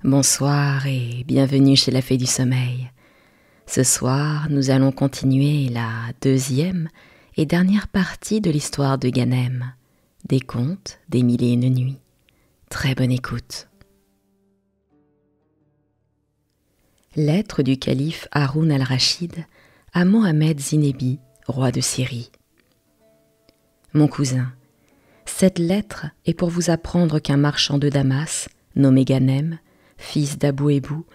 Bonsoir et bienvenue chez la Fée du Sommeil. Ce soir, nous allons continuer la deuxième et dernière partie de l'histoire de Ganem, des contes des mille et une nuits. Très bonne écoute. Lettre du calife Haroun al-Rachid à Mohammed Zinebi, roi de Syrie. Mon cousin, cette lettre est pour vous apprendre qu'un marchand de Damas, nommé Ganem, fils d'Abou Ebou,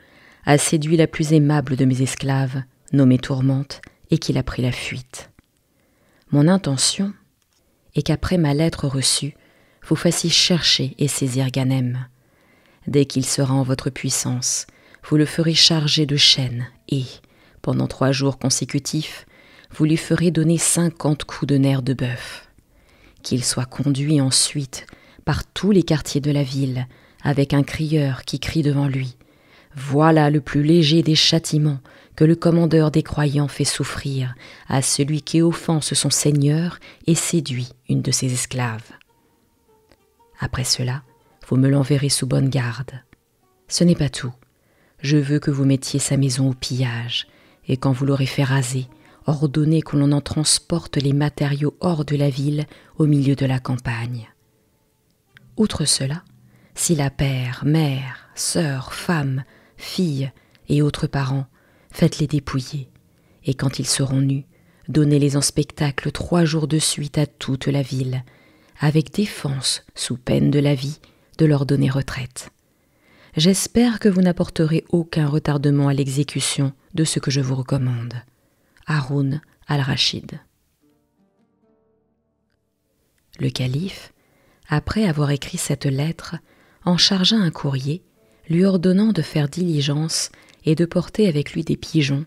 a séduit la plus aimable de mes esclaves, nommée Tourmente, et qu'il a pris la fuite. Mon intention est qu'après ma lettre reçue, vous fassiez chercher et saisir Ganem. Dès qu'il sera en votre puissance, vous le ferez charger de chaînes et, pendant 3 jours consécutifs, vous lui ferez donner 50 coups de nerfs de bœuf. Qu'il soit conduit ensuite par tous les quartiers de la ville, avec un crieur qui crie devant lui « Voilà le plus léger des châtiments que le commandeur des croyants fait souffrir à celui qui offense son Seigneur et séduit une de ses esclaves. » Après cela, vous me l'enverrez sous bonne garde. Ce n'est pas tout. Je veux que vous mettiez sa maison au pillage, et quand vous l'aurez fait raser, ordonnez que l'on en transporte les matériaux hors de la ville, au milieu de la campagne. Outre cela, s'il a père, mère, sœur, femme, fille et autres parents, faites-les dépouiller, et quand ils seront nus, donnez-les en spectacle 3 jours de suite à toute la ville, avec défense, sous peine de la vie, de leur donner retraite. J'espère que vous n'apporterez aucun retardement à l'exécution de ce que je vous recommande. Haroun al-Rachid. Le calife, après avoir écrit cette lettre, en chargea un courrier, lui ordonnant de faire diligence et de porter avec lui des pigeons,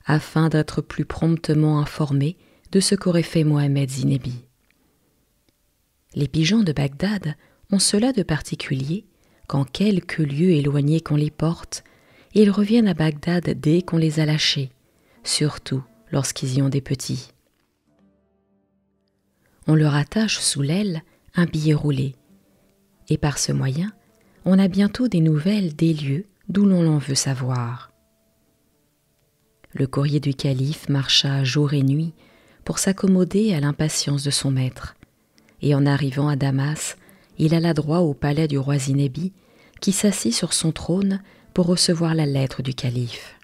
afin d'être plus promptement informé de ce qu'aurait fait Mohammed Zinebi. Les pigeons de Bagdad ont cela de particulier qu'en quelque lieu éloigné qu'on les porte, ils reviennent à Bagdad dès qu'on les a lâchés, surtout lorsqu'ils y ont des petits. On leur attache sous l'aile un billet roulé, et par ce moyen, on a bientôt des nouvelles des lieux d'où l'on en veut savoir. Le courrier du calife marcha jour et nuit pour s'accommoder à l'impatience de son maître, et en arrivant à Damas, il alla droit au palais du roi Zinebi, qui s'assit sur son trône pour recevoir la lettre du calife.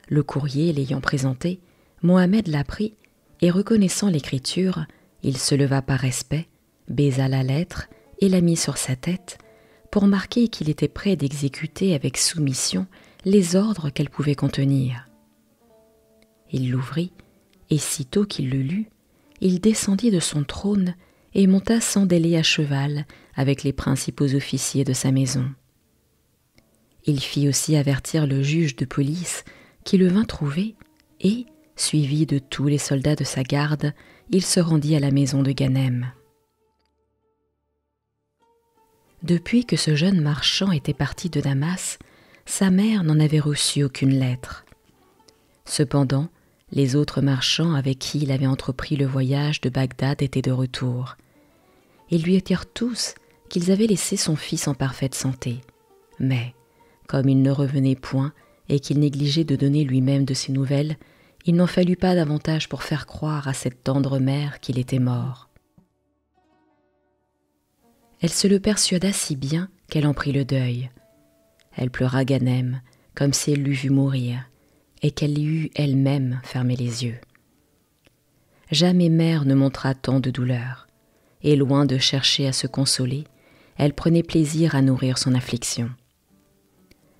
Le courrier l'ayant présenté, Mohammed la prit, et reconnaissant l'écriture, il se leva par respect, baisa la lettre et la mit sur sa tête, pour marquer qu'il était prêt d'exécuter avec soumission les ordres qu'elle pouvait contenir. Il l'ouvrit, et sitôt qu'il le lut, il descendit de son trône et monta sans délai à cheval avec les principaux officiers de sa maison. Il fit aussi avertir le juge de police qui le vint trouver et, suivi de tous les soldats de sa garde, il se rendit à la maison de Ganem. Depuis que ce jeune marchand était parti de Damas, sa mère n'en avait reçu aucune lettre. Cependant, les autres marchands avec qui il avait entrepris le voyage de Bagdad étaient de retour. Ils lui dirent tous qu'ils avaient laissé son fils en parfaite santé. Mais, comme il ne revenait point et qu'il négligeait de donner lui-même de ses nouvelles, il n'en fallut pas davantage pour faire croire à cette tendre mère qu'il était mort. Elle se le persuada si bien qu'elle en prit le deuil. Elle pleura Ganem comme si elle l'eût vu mourir, et qu'elle y eût elle-même fermé les yeux. Jamais mère ne montra tant de douleur, et loin de chercher à se consoler, elle prenait plaisir à nourrir son affliction.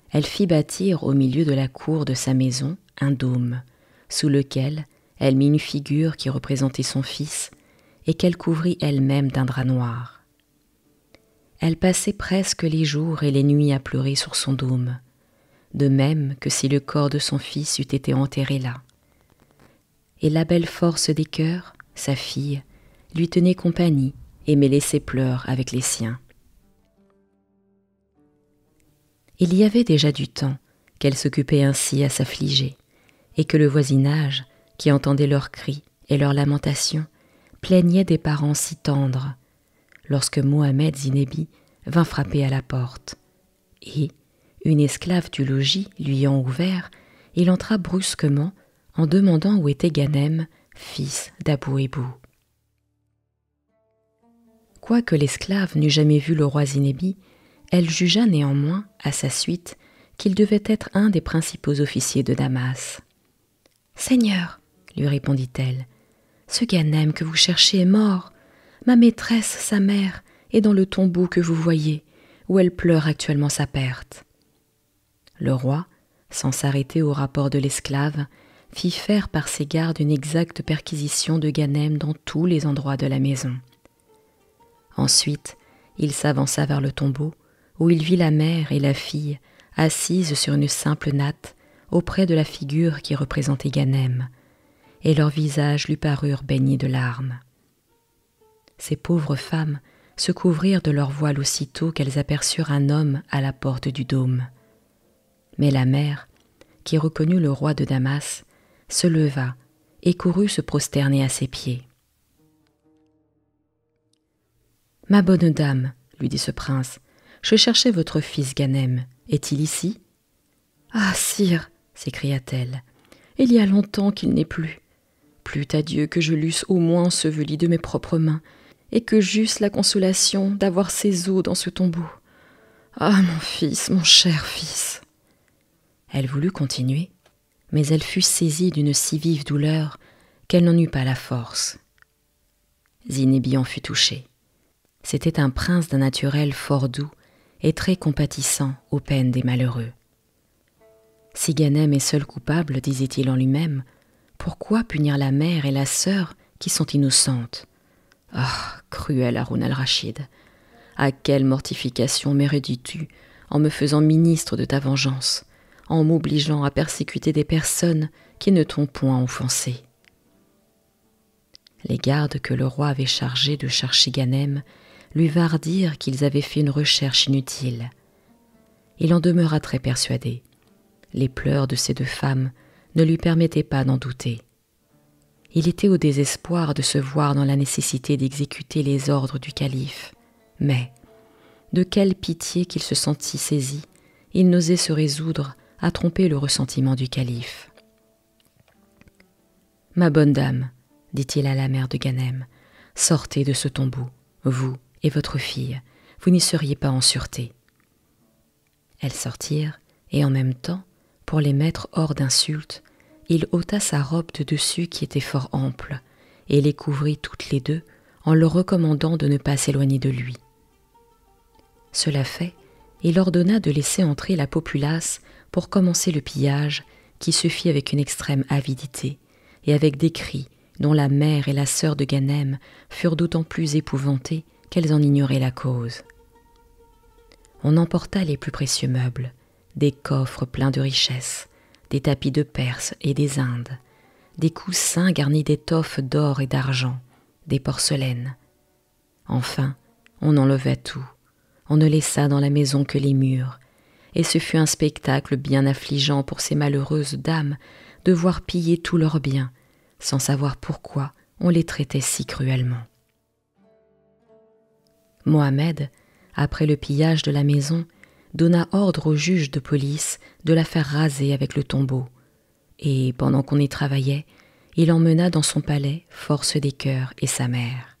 Elle fit bâtir au milieu de la cour de sa maison un dôme, sous lequel elle mit une figure qui représentait son fils, et qu'elle couvrit elle-même d'un drap noir. Elle passait presque les jours et les nuits à pleurer sur son dôme, de même que si le corps de son fils eût été enterré là. Et la belle force des cœurs, sa fille, lui tenait compagnie et mêlait ses pleurs avec les siens. Il y avait déjà du temps qu'elle s'occupait ainsi à s'affliger, et que le voisinage, qui entendait leurs cris et leurs lamentations, plaignait des parents si tendres, lorsque Mohammed Zinebi vint frapper à la porte, et, Une esclave du logis lui ayant ouvert, il entra brusquement en demandant où était Ganem, fils d'Abou Hébou. Quoique l'esclave n'eût jamais vu le roi Zinebi, elle jugea néanmoins, à sa suite, qu'il devait être un des principaux officiers de Damas. « Seigneur, lui répondit-elle, ce Ganem que vous cherchez est mort. Ma maîtresse, sa mère, est dans le tombeau que vous voyez, où elle pleure actuellement sa perte. » Le roi, sans s'arrêter au rapport de l'esclave, fit faire par ses gardes une exacte perquisition de Ganem dans tous les endroits de la maison. Ensuite, il s'avança vers le tombeau, où il vit la mère et la fille assises sur une simple natte auprès de la figure qui représentait Ganem, et leurs visages lui parurent baignés de larmes. Ces pauvres femmes se couvrirent de leur voile aussitôt qu'elles aperçurent un homme à la porte du dôme. Mais la mère, qui reconnut le roi de Damas, se leva et courut se prosterner à ses pieds. « Ma bonne dame, lui dit ce prince, je cherchais votre fils Ganem. Est-il ici ?»« Ah, sire, s'écria-t-elle, il y a longtemps qu'il n'est plus. Plût à Dieu que je l'eusse au moins enseveli de mes propres mains, et que j'eusse la consolation d'avoir ses os dans ce tombeau. Ah, mon fils, mon cher fils !» Elle voulut continuer, mais elle fut saisie d'une si vive douleur qu'elle n'en eut pas la force. Zinebi en fut touchée. C'était un prince d'un naturel fort doux et très compatissant aux peines des malheureux. « Si Ganem est seul coupable, disait-il en lui-même, pourquoi punir la mère et la sœur qui sont innocentes ? Ah, cruel Haroun al-Rachid, à quelle mortification m'érudis-tu en me faisant ministre de ta vengeance, en m'obligeant à persécuter des personnes qui ne t'ont point offensé. » Les gardes que le roi avait chargés de chercher Ganem lui vinrent dire qu'ils avaient fait une recherche inutile. Il en demeura très persuadé. Les pleurs de ces deux femmes ne lui permettaient pas d'en douter. Il était au désespoir de se voir dans la nécessité d'exécuter les ordres du calife, mais, de quelle pitié qu'il se sentit saisi, il n'osait se résoudre à tromper le ressentiment du calife. « Ma bonne dame, dit-il à la mère de Ganem, sortez de ce tombeau, vous et votre fille, vous n'y seriez pas en sûreté. » Elles sortirent, et en même temps, pour les mettre hors d'insulte, il ôta sa robe de dessus qui était fort ample, et les couvrit toutes les deux en leur recommandant de ne pas s'éloigner de lui. Cela fait, il ordonna de laisser entrer la populace pour commencer le pillage qui se fit avec une extrême avidité et avec des cris dont la mère et la sœur de Ganem furent d'autant plus épouvantées qu'elles en ignoraient la cause. On emporta les plus précieux meubles, des coffres pleins de richesses, des tapis de Perse et des Indes, des coussins garnis d'étoffes d'or et d'argent, des porcelaines. Enfin, on enleva tout, on ne laissa dans la maison que les murs, et ce fut un spectacle bien affligeant pour ces malheureuses dames de voir piller tous leurs biens, sans savoir pourquoi on les traitait si cruellement. Mohammed, après le pillage de la maison, donna ordre au juge de police de la faire raser avec le tombeau, et pendant qu'on y travaillait, il emmena dans son palais Force des Cœurs et sa mère.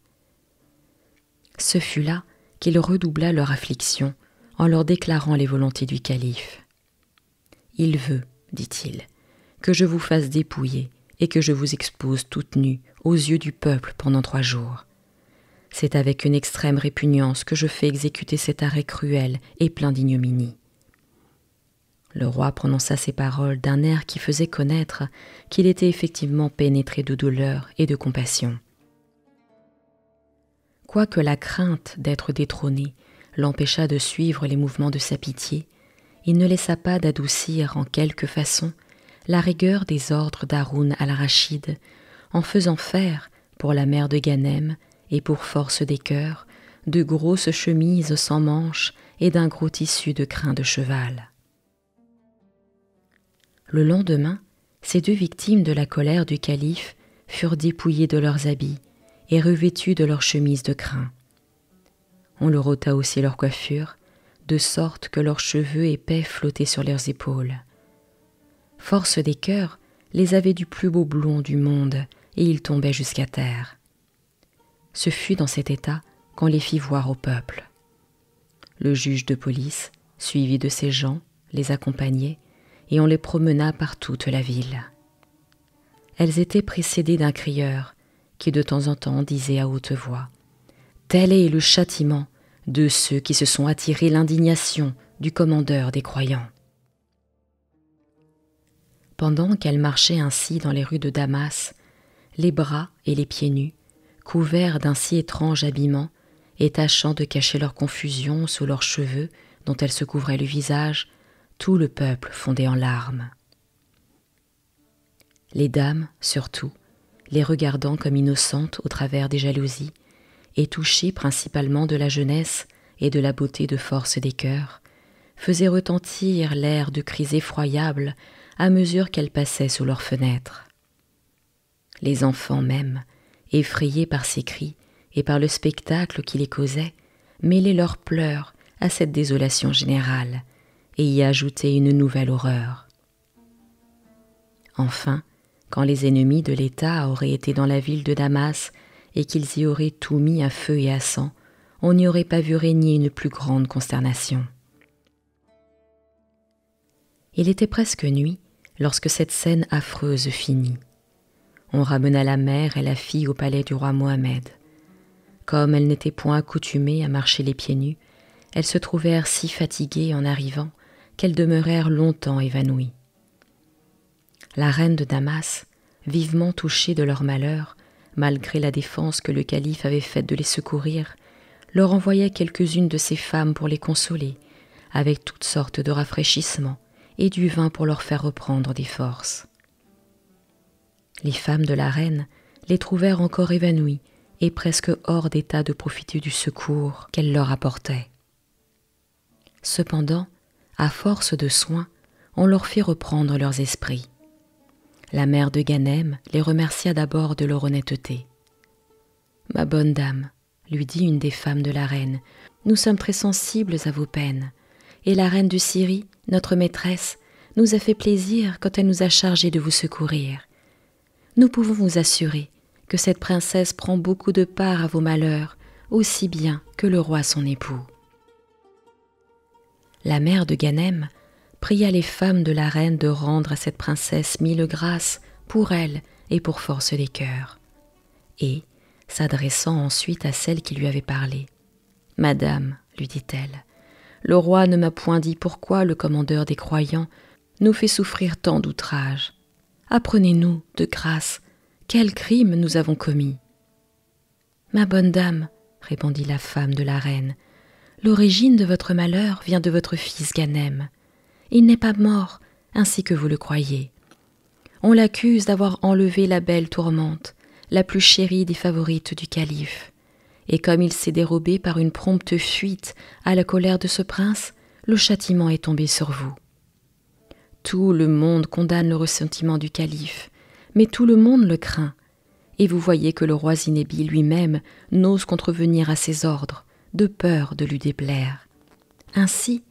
Ce fut là qu'il redoubla leur affliction en leur déclarant les volontés du calife. « Il veut, dit-il, que je vous fasse dépouiller et que je vous expose toute nue aux yeux du peuple pendant 3 jours. C'est avec une extrême répugnance que je fais exécuter cet arrêt cruel et plein d'ignominie. » Le roi prononça ces paroles d'un air qui faisait connaître qu'il était effectivement pénétré de douleur et de compassion. Quoique la crainte d'être détrôné l'empêcha de suivre les mouvements de sa pitié, il ne laissa pas d'adoucir en quelque façon la rigueur des ordres d'Haroun al-Rachid en faisant faire, pour la mère de Ganem et pour Force des Cœurs, de grosses chemises sans manches et d'un gros tissu de crin de cheval. Le lendemain, ces 2 victimes de la colère du calife furent dépouillées de leurs habits et revêtues de leurs chemises de crin. On leur ôta aussi leur coiffure, de sorte que leurs cheveux épais flottaient sur leurs épaules. Force des cœurs les avait du plus beau blond du monde, et ils tombaient jusqu'à terre. Ce fut dans cet état qu'on les fit voir au peuple. Le juge de police, suivi de ses gens, les accompagnait, et on les promena par toute la ville. Elles étaient précédées d'un crieur, qui de temps en temps disait à haute voix « Tel est le châtiment de ceux qui se sont attirés l'indignation du commandeur des croyants. » Pendant qu'elles marchaient ainsi dans les rues de Damas, les bras et les pieds nus, couverts d'un si étrange habillement, et tâchant de cacher leur confusion sous leurs cheveux dont elles se couvraient le visage, tout le peuple fondait en larmes. Les dames, surtout, les regardant comme innocentes au travers des jalousies, et touchées principalement de la jeunesse et de la beauté de force des cœurs, faisaient retentir l'air de cris effroyables à mesure qu'elles passaient sous leurs fenêtres. Les enfants même, effrayés par ces cris et par le spectacle qui les causait, mêlaient leurs pleurs à cette désolation générale et y ajoutaient une nouvelle horreur. Enfin, quand les ennemis de l'État auraient été dans la ville de Damas et qu'ils y auraient tout mis à feu et à sang, on n'y aurait pas vu régner une plus grande consternation. Il était presque nuit lorsque cette scène affreuse finit. On ramena la mère et la fille au palais du roi Mohammed. Comme elles n'étaient point accoutumées à marcher les pieds nus, elles se trouvèrent si fatiguées en arrivant qu'elles demeurèrent longtemps évanouies. La reine de Damas, vivement touchée de leur malheur, malgré la défense que le calife avait faite de les secourir, leur envoya quelques-unes de ses femmes pour les consoler, avec toutes sortes de rafraîchissements et du vin pour leur faire reprendre des forces. Les femmes de la reine les trouvèrent encore évanouies et presque hors d'état de profiter du secours qu'elle leur apportait. Cependant, à force de soins, on leur fit reprendre leurs esprits. La mère de Ganem les remercia d'abord de leur honnêteté. « Ma bonne dame, lui dit une des femmes de la reine, nous sommes très sensibles à vos peines, et la reine de Syrie, notre maîtresse, nous a fait plaisir quand elle nous a chargés de vous secourir. Nous pouvons vous assurer que cette princesse prend beaucoup de part à vos malheurs, aussi bien que le roi son époux. » La mère de Ganem pria les femmes de la reine de rendre à cette princesse 1000 grâces pour elle et pour force des cœurs. Et, s'adressant ensuite à celle qui lui avait parlé, « Madame, lui dit-elle, le roi ne m'a point dit pourquoi le commandeur des croyants nous fait souffrir tant d'outrages. Apprenez-nous, de grâce, quel crime nous avons commis. »« Ma bonne dame, répondit la femme de la reine, l'origine de votre malheur vient de votre fils Ganem. Il n'est pas mort, ainsi que vous le croyez. On l'accuse d'avoir enlevé la belle Tourmente, la plus chérie des favorites du calife. Et comme il s'est dérobé par une prompte fuite à la colère de ce prince, le châtiment est tombé sur vous. Tout le monde condamne le ressentiment du calife, mais tout le monde le craint, et vous voyez que le roi Zinebi lui-même n'ose contrevenir à ses ordres, de peur de lui déplaire. Ainsi,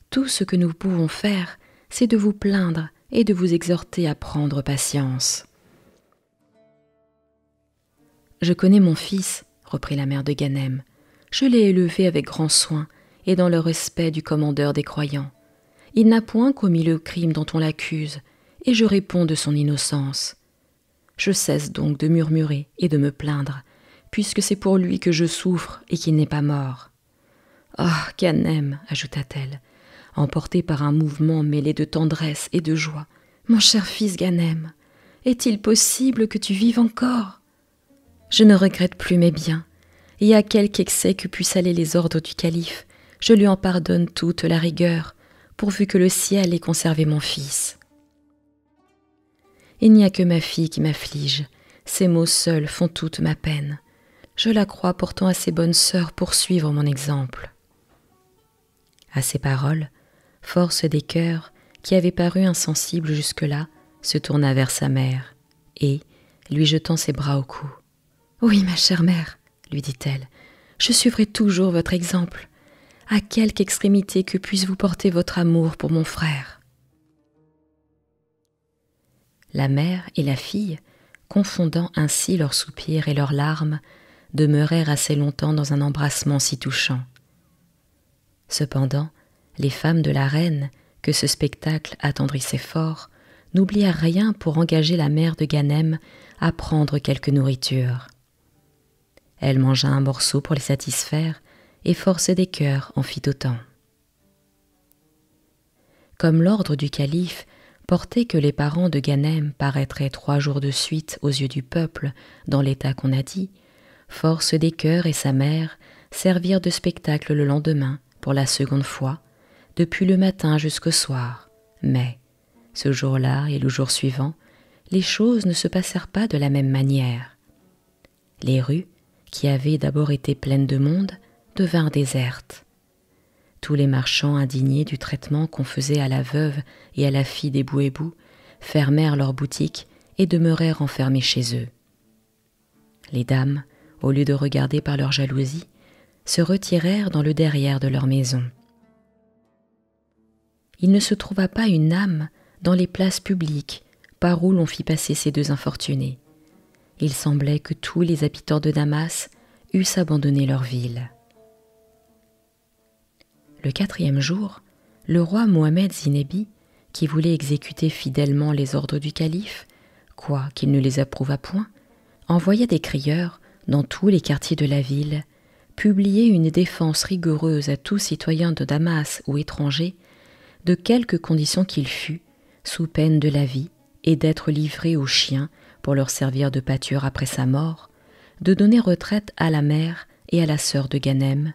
tout ce que nous pouvons faire, c'est de vous plaindre et de vous exhorter à prendre patience. « Je connais mon fils, reprit la mère de Ganem. Je l'ai élevé avec grand soin et dans le respect du commandeur des croyants. Il n'a point commis le crime dont on l'accuse, et je réponds de son innocence. Je cesse donc de murmurer et de me plaindre, puisque c'est pour lui que je souffre et qu'il n'est pas mort. Ah, Ganem, ajouta-t-elle, emportée par un mouvement mêlé de tendresse et de joie, mon cher fils Ganem, est-il possible que tu vives encore? Je ne regrette plus mes biens, et à quelque excès que puissent aller les ordres du calife, je lui en pardonne toute la rigueur, pourvu que le ciel ait conservé mon fils. Il n'y a que ma fille qui m'afflige, ces mots seuls font toute ma peine. Je la crois pourtant assez bonne sœur pour suivre mon exemple. » À ces paroles, Force des cœurs, qui avait paru insensible jusque-là, se tourna vers sa mère, et, lui jetant ses bras au cou, « Oui, ma chère mère, lui dit-elle, je suivrai toujours votre exemple. à quelque extrémité que puisse vous porter votre amour pour mon frère. » La mère et la fille, confondant ainsi leurs soupirs et leurs larmes, demeurèrent assez longtemps dans un embrassement si touchant. Cependant, les femmes de la reine, que ce spectacle attendrissait fort, n'oublièrent rien pour engager la mère de Ganem à prendre quelque nourriture. Elle mangea un morceau pour les satisfaire, et Force des cœurs en fit autant. Comme l'ordre du calife portait que les parents de Ganem paraîtraient 3 jours de suite aux yeux du peuple dans l'état qu'on a dit, Force des cœurs et sa mère servirent de spectacle le lendemain, pour la seconde fois, depuis le matin jusqu'au soir. Mais, ce jour-là et le jour suivant, les choses ne se passèrent pas de la même manière. Les rues, qui avaient d'abord été pleines de monde, devinrent désertes. Tous les marchands indignés du traitement qu'on faisait à la veuve et à la fille des Bouébous fermèrent leurs boutiques et demeurèrent enfermés chez eux. Les dames, au lieu de regarder par leur jalousie, se retirèrent dans le derrière de leur maison. Il ne se trouva pas une âme dans les places publiques par où l'on fit passer ces 2 infortunés. Il semblait que tous les habitants de Damas eussent abandonné leur ville. Le 4e jour, le roi Mohammed Zinebi, qui voulait exécuter fidèlement les ordres du calife, quoiqu'il ne les approuvât point, envoya des crieurs dans tous les quartiers de la ville, publier une défense rigoureuse à tout citoyen de Damas ou étranger, de quelque condition qu'il fût, sous peine de la vie et d'être livré aux chiens pour leur servir de pâture après sa mort, de donner retraite à la mère et à la sœur de Ganem,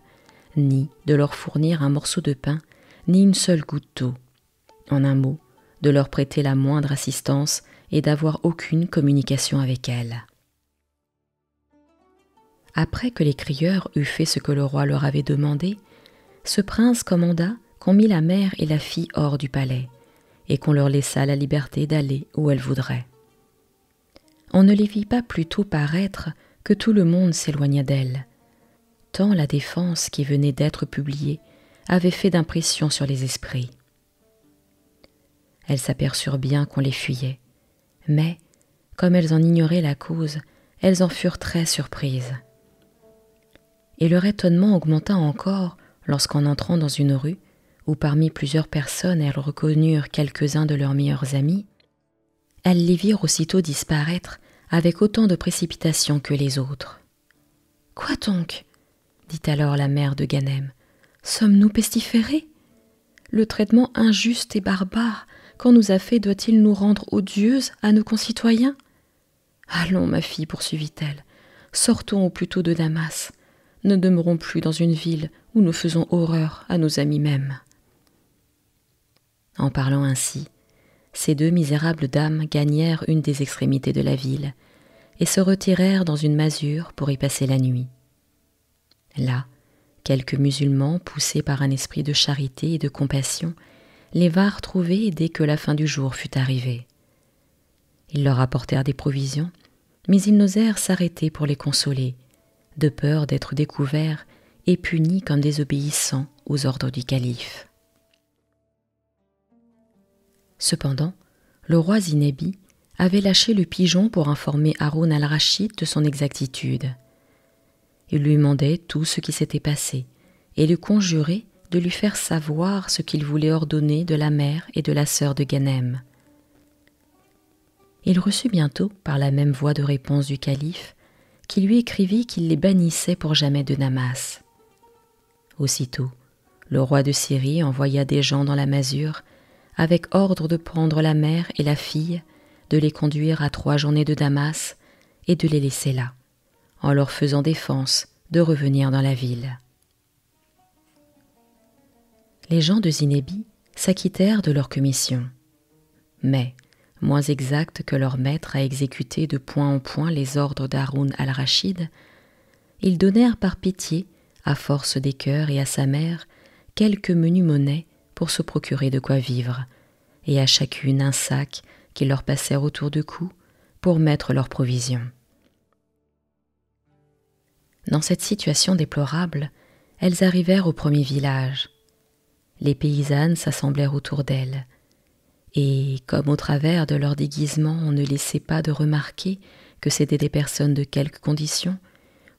ni de leur fournir un morceau de pain, ni une seule goutte d'eau. En un mot, de leur prêter la moindre assistance et d'avoir aucune communication avec elles. Après que les crieurs eurent fait ce que le roi leur avait demandé, ce prince commanda qu'on mit la mère et la fille hors du palais, et qu'on leur laissa la liberté d'aller où elles voudraient. On ne les vit pas plutôt paraître que tout le monde s'éloigna d'elles, tant la défense qui venait d'être publiée avait fait d'impression sur les esprits. Elles s'aperçurent bien qu'on les fuyait, mais, comme elles en ignoraient la cause, elles en furent très surprises. Et leur étonnement augmenta encore lorsqu'en entrant dans une rue, où parmi plusieurs personnes elles reconnurent quelques-uns de leurs meilleurs amis, elles les virent aussitôt disparaître avec autant de précipitation que les autres. « Quoi donc ?» dit alors la mère de Ganem. « Sommes-nous pestiférés? Le traitement injuste et barbare qu'on nous a fait doit-il nous rendre odieuses à nos concitoyens? Allons, ma fille, poursuivit-elle, sortons au plus tôt de Damas. Ne demeurons plus dans une ville où nous faisons horreur à nos amis mêmes. » En parlant ainsi, ces 2 misérables dames gagnèrent une des extrémités de la ville et se retirèrent dans une masure pour y passer la nuit. Là, quelques musulmans, poussés par un esprit de charité et de compassion, les vinrent trouver dès que la fin du jour fut arrivée. Ils leur apportèrent des provisions, mais ils n'osèrent s'arrêter pour les consoler, de peur d'être découverts et punis comme désobéissants aux ordres du calife. Cependant, le roi Zinebi avait lâché le pigeon pour informer Haroun al-Rachid de son exactitude. Il lui mandait tout ce qui s'était passé et le conjurait de lui faire savoir ce qu'il voulait ordonner de la mère et de la sœur de Ganem. Il reçut bientôt, par la même voie de réponse du calife, qui lui écrivit qu'il les bannissait pour jamais de Damas. Aussitôt, le roi de Syrie envoya des gens dans la masure, avec ordre de prendre la mère et la fille, de les conduire à 3 journées de Damas et de les laisser là, en leur faisant défense de revenir dans la ville. Les gens de Zinebi s'acquittèrent de leur commission, mais, moins exacts que leur maître à exécuter de point en point les ordres d'Haroun al-Rachid, ils donnèrent par pitié, à Force des cœurs et à sa mère, quelques menues monnaies pour se procurer de quoi vivre, et à chacune un sac qu'ils leur passèrent autour du cou pour mettre leurs provisions. Dans cette situation déplorable, elles arrivèrent au premier village. Les paysannes s'assemblèrent autour d'elles, et comme au travers de leur déguisement on ne laissait pas de remarquer que c'étaient des personnes de quelque condition,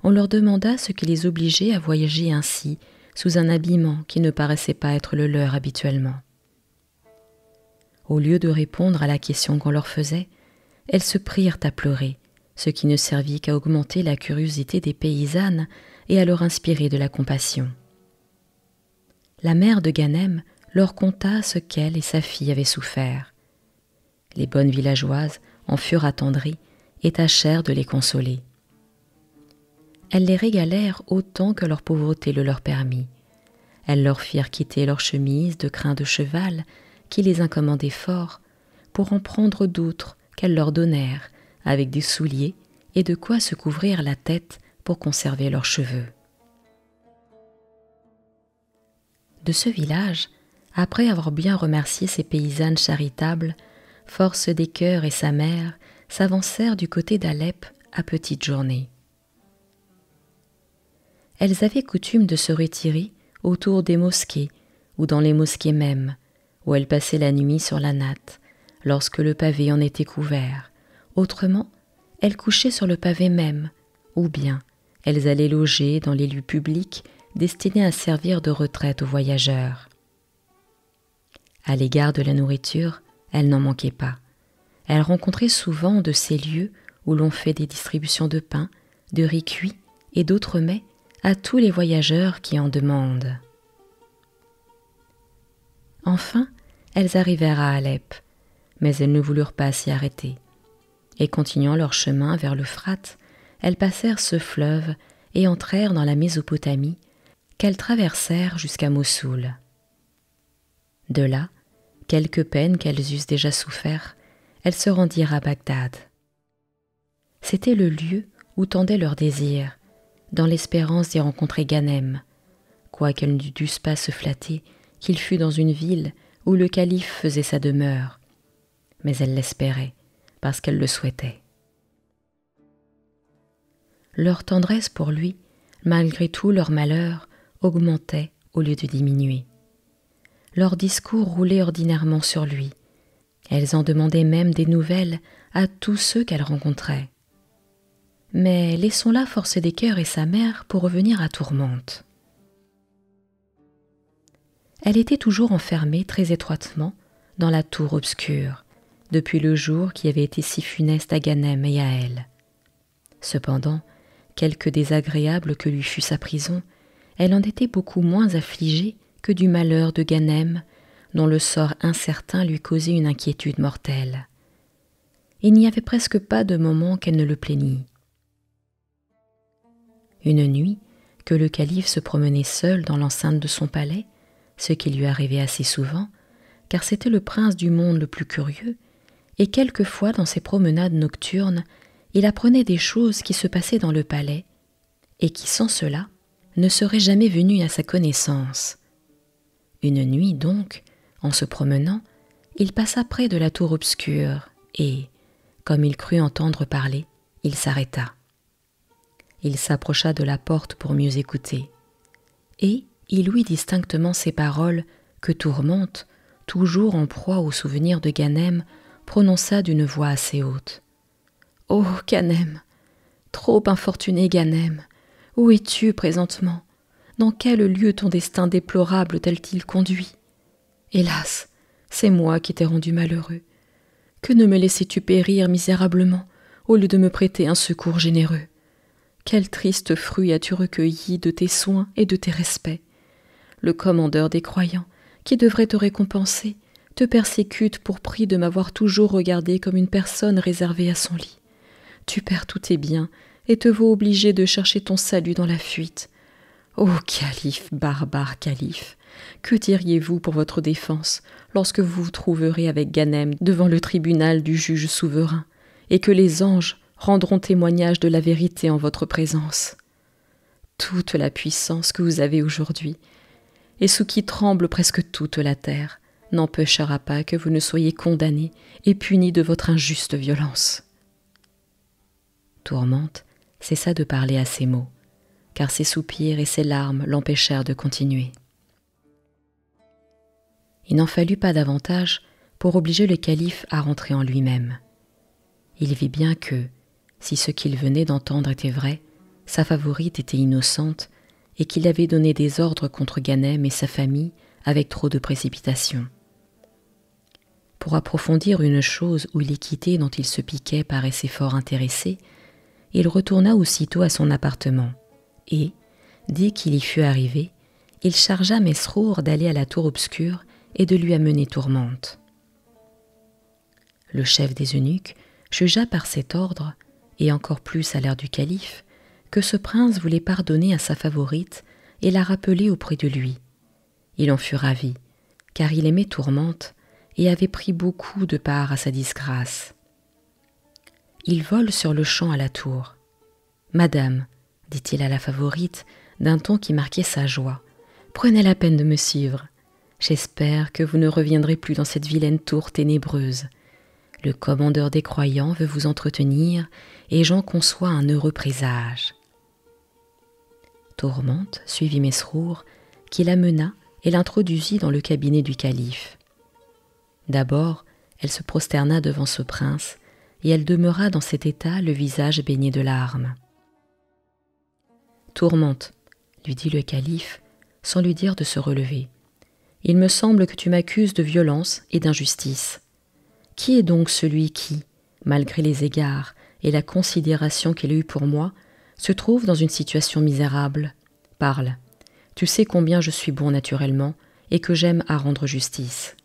on leur demanda ce qui les obligeait à voyager ainsi, sous un habillement qui ne paraissait pas être le leur habituellement. Au lieu de répondre à la question qu'on leur faisait, elles se prirent à pleurer, ce qui ne servit qu'à augmenter la curiosité des paysannes et à leur inspirer de la compassion. La mère de Ganem leur conta ce qu'elle et sa fille avaient souffert. Les bonnes villageoises en furent attendries et tâchèrent de les consoler. Elles les régalèrent autant que leur pauvreté le leur permit. Elles leur firent quitter leurs chemises de crin de cheval qui les incommodaient fort, pour en prendre d'autres qu'elles leur donnèrent, avec des souliers et de quoi se couvrir la tête pour conserver leurs cheveux. De ce village, après avoir bien remercié ces paysannes charitables, Force des Cœurs et sa mère s'avancèrent du côté d'Alep à petite journée. Elles avaient coutume de se retirer autour des mosquées ou dans les mosquées mêmes, où elles passaient la nuit sur la natte, lorsque le pavé en était couvert. Autrement, elles couchaient sur le pavé même, ou bien elles allaient loger dans les lieux publics destinés à servir de retraite aux voyageurs. À l'égard de la nourriture, elles n'en manquaient pas. Elles rencontraient souvent de ces lieux où l'on fait des distributions de pain, de riz cuit et d'autres mets à tous les voyageurs qui en demandent. Enfin, elles arrivèrent à Alep, mais elles ne voulurent pas s'y arrêter. Et continuant leur chemin vers l'Euphrate, elles passèrent ce fleuve et entrèrent dans la Mésopotamie, qu'elles traversèrent jusqu'à Mossoul. De là, quelque peine qu'elles eussent déjà souffert, elles se rendirent à Bagdad. C'était le lieu où tendait leur désir, dans l'espérance d'y rencontrer Ganem, quoiqu'elles ne dussent pas se flatter qu'il fût dans une ville où le calife faisait sa demeure, mais elles l'espéraient, parce qu'elles le souhaitaient. Leur tendresse pour lui, malgré tout leur malheur, augmentait au lieu de diminuer. Leurs discours roulaient ordinairement sur lui. Elles en demandaient même des nouvelles à tous ceux qu'elles rencontraient. Mais laissons là Force des Cœurs et sa mère pour revenir à Tourmente. Elle était toujours enfermée très étroitement dans la tour obscure, depuis le jour qui avait été si funeste à Ganem et à elle. Cependant, quelque désagréable que lui fût sa prison, elle en était beaucoup moins affligée que du malheur de Ganem, dont le sort incertain lui causait une inquiétude mortelle. Il n'y avait presque pas de moment qu'elle ne le plaignît. Une nuit, que le calife se promenait seul dans l'enceinte de son palais, ce qui lui arrivait assez souvent, car c'était le prince du monde le plus curieux, et quelquefois dans ses promenades nocturnes, il apprenait des choses qui se passaient dans le palais, et qui sans cela ne seraient jamais venues à sa connaissance. Une nuit donc, en se promenant, il passa près de la tour obscure, et, comme il crut entendre parler, il s'arrêta. Il s'approcha de la porte pour mieux écouter, et il ouït distinctement ces paroles que Tourmente, toujours en proie au souvenir de Ganem, prononça d'une voix assez haute. « Ô Ganem, trop infortuné Ganem, où es-tu présentement? Dans quel lieu ton destin déplorable t'a-t-il conduit? Hélas, c'est moi qui t'ai rendu malheureux. Que ne me laissais-tu périr misérablement au lieu de me prêter un secours généreux? Quel triste fruit as-tu recueilli de tes soins et de tes respects? Le commandeur des croyants, qui devrait te récompenser, te persécute pour prix de m'avoir toujours regardé comme une personne réservée à son lit. Tu perds tous tes biens et te vois obligé de chercher ton salut dans la fuite. Ô calife, barbare calife, que diriez-vous pour votre défense lorsque vous vous trouverez avec Ganem devant le tribunal du juge souverain et que les anges rendront témoignage de la vérité en votre présence? Toute la puissance que vous avez aujourd'hui, et sous qui tremble presque toute la terre, n'empêchera pas que vous ne soyez condamné et puni de votre injuste violence. Tourmente cessa de parler à ces mots, car ses soupirs et ses larmes l'empêchèrent de continuer. Il n'en fallut pas davantage pour obliger le calife à rentrer en lui-même. Il vit bien que, si ce qu'il venait d'entendre était vrai, sa favorite était innocente et qu'il avait donné des ordres contre Ganem et sa famille avec trop de précipitation. Pour approfondir une chose où l'équité dont il se piquait paraissait fort intéressée, il retourna aussitôt à son appartement et, dès qu'il y fut arrivé, il chargea Mesrour d'aller à la tour obscure et de lui amener Tourmente. Le chef des eunuques jugea par cet ordre, et encore plus à l'air du calife, que ce prince voulait pardonner à sa favorite et la rappeler auprès de lui. Il en fut ravi, car il aimait Tourmente et avait pris beaucoup de part à sa disgrâce. Il vole sur le champ à la tour. « Madame, dit-il à la favorite, d'un ton qui marquait sa joie, prenez la peine de me suivre. J'espère que vous ne reviendrez plus dans cette vilaine tour ténébreuse. Le commandeur des croyants veut vous entretenir et j'en conçois un heureux présage. » Tourmente suivit Mesrour, qui l'amena et l'introduisit dans le cabinet du calife. D'abord, elle se prosterna devant ce prince, et elle demeura dans cet état, le visage baigné de larmes. « Tourmente, lui dit le calife, sans lui dire de se relever, il me semble que tu m'accuses de violence et d'injustice. Qui est donc celui qui, malgré les égards et la considération qu'il a eue pour moi, se trouve dans une situation misérable? Parle, tu sais combien je suis bon naturellement et que j'aime à rendre justice. »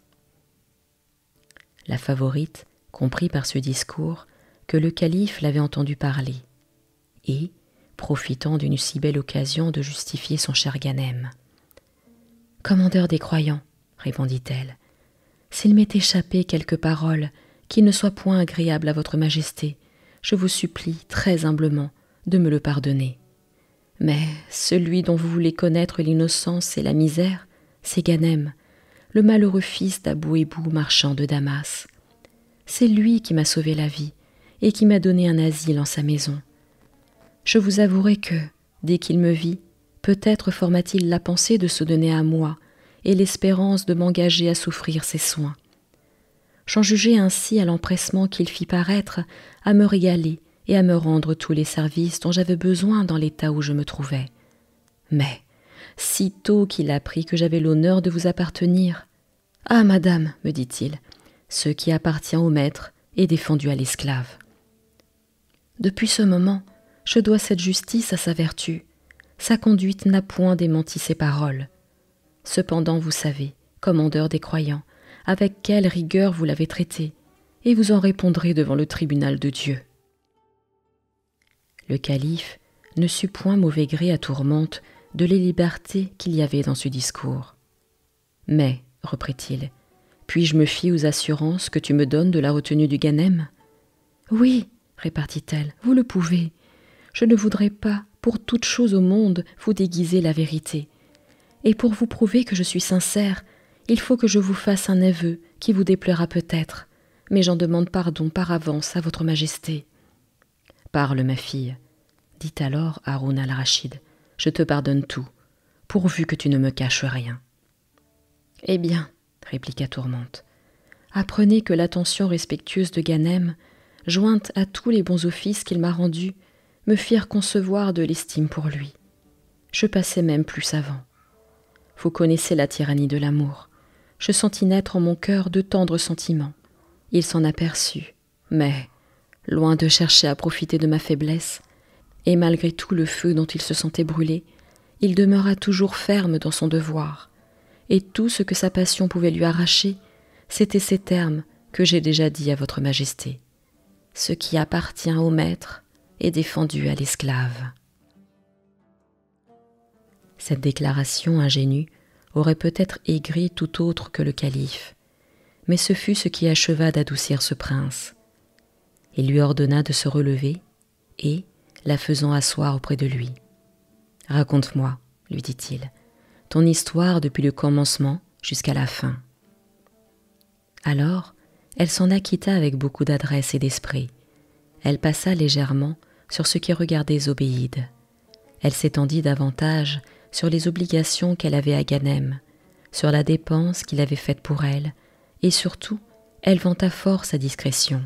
La favorite comprit par ce discours que le calife l'avait entendu parler et, profitant d'une si belle occasion de justifier son cher Ganem. « Commandeur des croyants, répondit-elle, s'il m'est échappé quelque parole qui ne soit point agréable à votre majesté, je vous supplie très humblement de me le pardonner. Mais celui dont vous voulez connaître l'innocence et la misère, c'est Ganem, le malheureux fils d'Abou Ébou, marchand de Damas. C'est lui qui m'a sauvé la vie et qui m'a donné un asile en sa maison. Je vous avouerai que, dès qu'il me vit, peut-être forma-t-il la pensée de se donner à moi et l'espérance de m'engager à souffrir ses soins. J'en jugeai ainsi à l'empressement qu'il fit paraître à me régaler et à me rendre tous les services dont j'avais besoin dans l'état où je me trouvais. Mais, sitôt qu'il apprit que j'avais l'honneur de vous appartenir, « Ah, madame, me dit-il, ce qui appartient au maître est défendu à l'esclave. Depuis ce moment, je dois cette justice à sa vertu. Sa conduite n'a point démenti ses paroles. Cependant, vous savez, commandeur des croyants, avec quelle rigueur vous l'avez traité, et vous en répondrez devant le tribunal de Dieu. » Le calife ne sut point mauvais gré à Tourmente de les libertés qu'il y avait dans ce discours. « Mais, reprit-il, puis-je me fier aux assurances que tu me donnes de la retenue du Ganem ?»« Oui, répartit-elle, vous le pouvez. Je ne voudrais pas, pour toute chose au monde, vous déguiser la vérité. Et pour vous prouver que je suis sincère, il faut que je vous fasse un aveu qui vous déplaira peut-être, mais j'en demande pardon par avance à votre majesté. »« Parle, ma fille, » dit alors Haroun al-Rachid, « je te pardonne tout, pourvu que tu ne me caches rien. »« Eh bien, » répliqua Tourmente, « apprenez que l'attention respectueuse de Ganem, jointe à tous les bons offices qu'il m'a rendus, me firent concevoir de l'estime pour lui. Je passais même plus savant. Vous connaissez la tyrannie de l'amour. Je sentis naître en mon cœur de tendres sentiments. Il s'en aperçut, mais, loin de chercher à profiter de ma faiblesse, et malgré tout le feu dont il se sentait brûlé, il demeura toujours ferme dans son devoir, et tout ce que sa passion pouvait lui arracher, c'étaient ces termes que j'ai déjà dit à votre majesté. Ce qui appartient au maître est défendu à l'esclave. » Cette déclaration ingénue aurait peut-être aigri tout autre que le calife, mais ce fut ce qui acheva d'adoucir ce prince. Il lui ordonna de se relever et, la faisant asseoir auprès de lui, « Raconte-moi, lui dit-il, ton histoire depuis le commencement jusqu'à la fin. » Alors, elle s'en acquitta avec beaucoup d'adresse et d'esprit. Elle passa légèrement sur ce qui regardait Zobéide. Elle s'étendit davantage sur les obligations qu'elle avait à Ganem, sur la dépense qu'il avait faite pour elle, et surtout, elle vanta fort sa discrétion,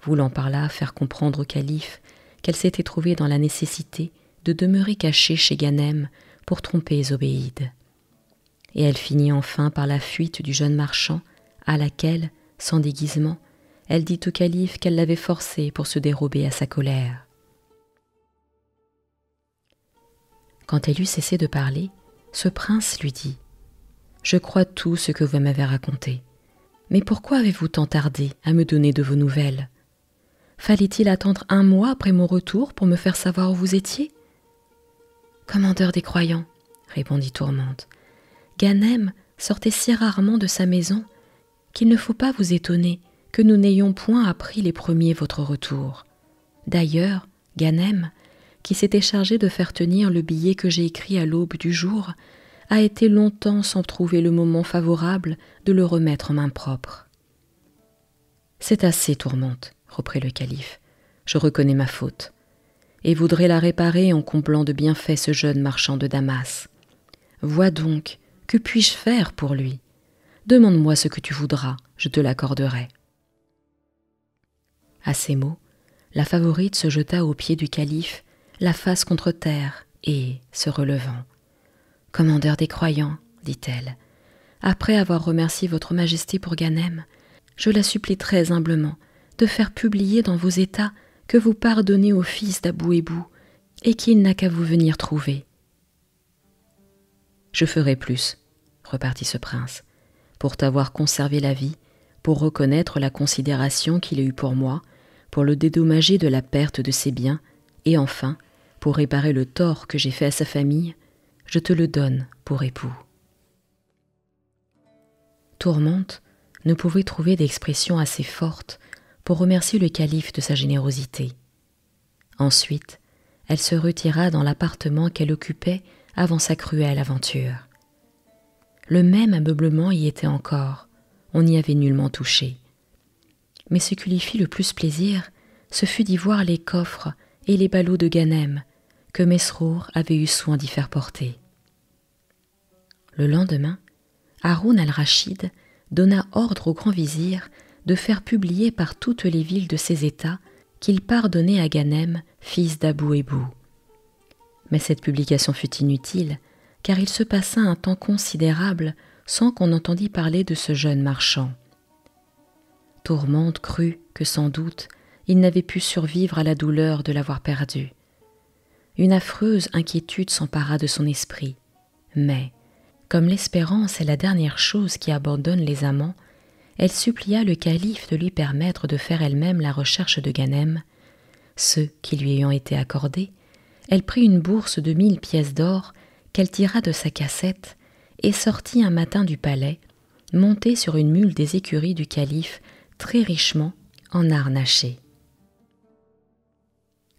voulant par là faire comprendre au calife qu'elle s'était trouvée dans la nécessité de demeurer cachée chez Ganem pour tromper Zobéide. Et elle finit enfin par la fuite du jeune marchand, à laquelle, sans déguisement, elle dit au calife qu'elle l'avait forcé pour se dérober à sa colère. Quand elle eut cessé de parler, ce prince lui dit « Je crois tout ce que vous m'avez raconté. Mais pourquoi avez-vous tant tardé à me donner de vos nouvelles? Fallait-il attendre 1 mois après mon retour pour me faire savoir où vous étiez ?»« Commandeur des croyants, répondit Tourmente, Ganem sortait si rarement de sa maison qu'il ne faut pas vous étonner que nous n'ayons point appris les premiers votre retour. D'ailleurs, Ganem, qui s'était chargé de faire tenir le billet que j'ai écrit à l'aube du jour, a été longtemps sans trouver le moment favorable de le remettre en main propre. « C'est assez, Tourmente, reprit le calife, je reconnais ma faute, et voudrais la réparer en comblant de bienfaits ce jeune marchand de Damas. Vois donc, que puis-je faire pour lui? Demande-moi ce que tu voudras, je te l'accorderai. » À ces mots, la favorite se jeta aux pieds du calife, la face contre terre, et, se relevant, « Commandeur des croyants, dit-elle, après avoir remercié votre majesté pour Ganem, je la supplie très humblement de faire publier dans vos états que vous pardonnez au fils d'Abou Hébou et qu'il n'a qu'à vous venir trouver. »« Je ferai plus, repartit ce prince, pour t'avoir conservé la vie, pour reconnaître la considération qu'il a eue pour moi, pour le dédommager de la perte de ses biens, et enfin, pour réparer le tort que j'ai fait à sa famille, je te le donne pour époux. » Tourmente ne pouvait trouver d'expression assez forte pour remercier le calife de sa générosité. Ensuite, elle se retira dans l'appartement qu'elle occupait avant sa cruelle aventure. Le même ameublement y était encore, on n'y avait nullement touché. Mais ce qui lui fit le plus plaisir, ce fut d'y voir les coffres et les ballots de Ganem que Mesrour avait eu soin d'y faire porter. Le lendemain, Haroun al-Rachid donna ordre au grand vizir de faire publier par toutes les villes de ses États qu'il pardonnait à Ganem, fils d'Abou Hébou. Mais cette publication fut inutile, car il se passa un temps considérable sans qu'on entendît parler de ce jeune marchand. Tourmente crut que sans doute il n'avait pu survivre à la douleur de l'avoir perdu. Une affreuse inquiétude s'empara de son esprit, mais, comme l'espérance est la dernière chose qui abandonne les amants, elle supplia le calife de lui permettre de faire elle-même la recherche de Ganem. Ce qui lui ayant été accordé, elle prit une bourse de 1000 pièces d'or qu'elle tira de sa cassette et sortit un matin du palais, montée sur une mule des écuries du calife très richement enharnachée.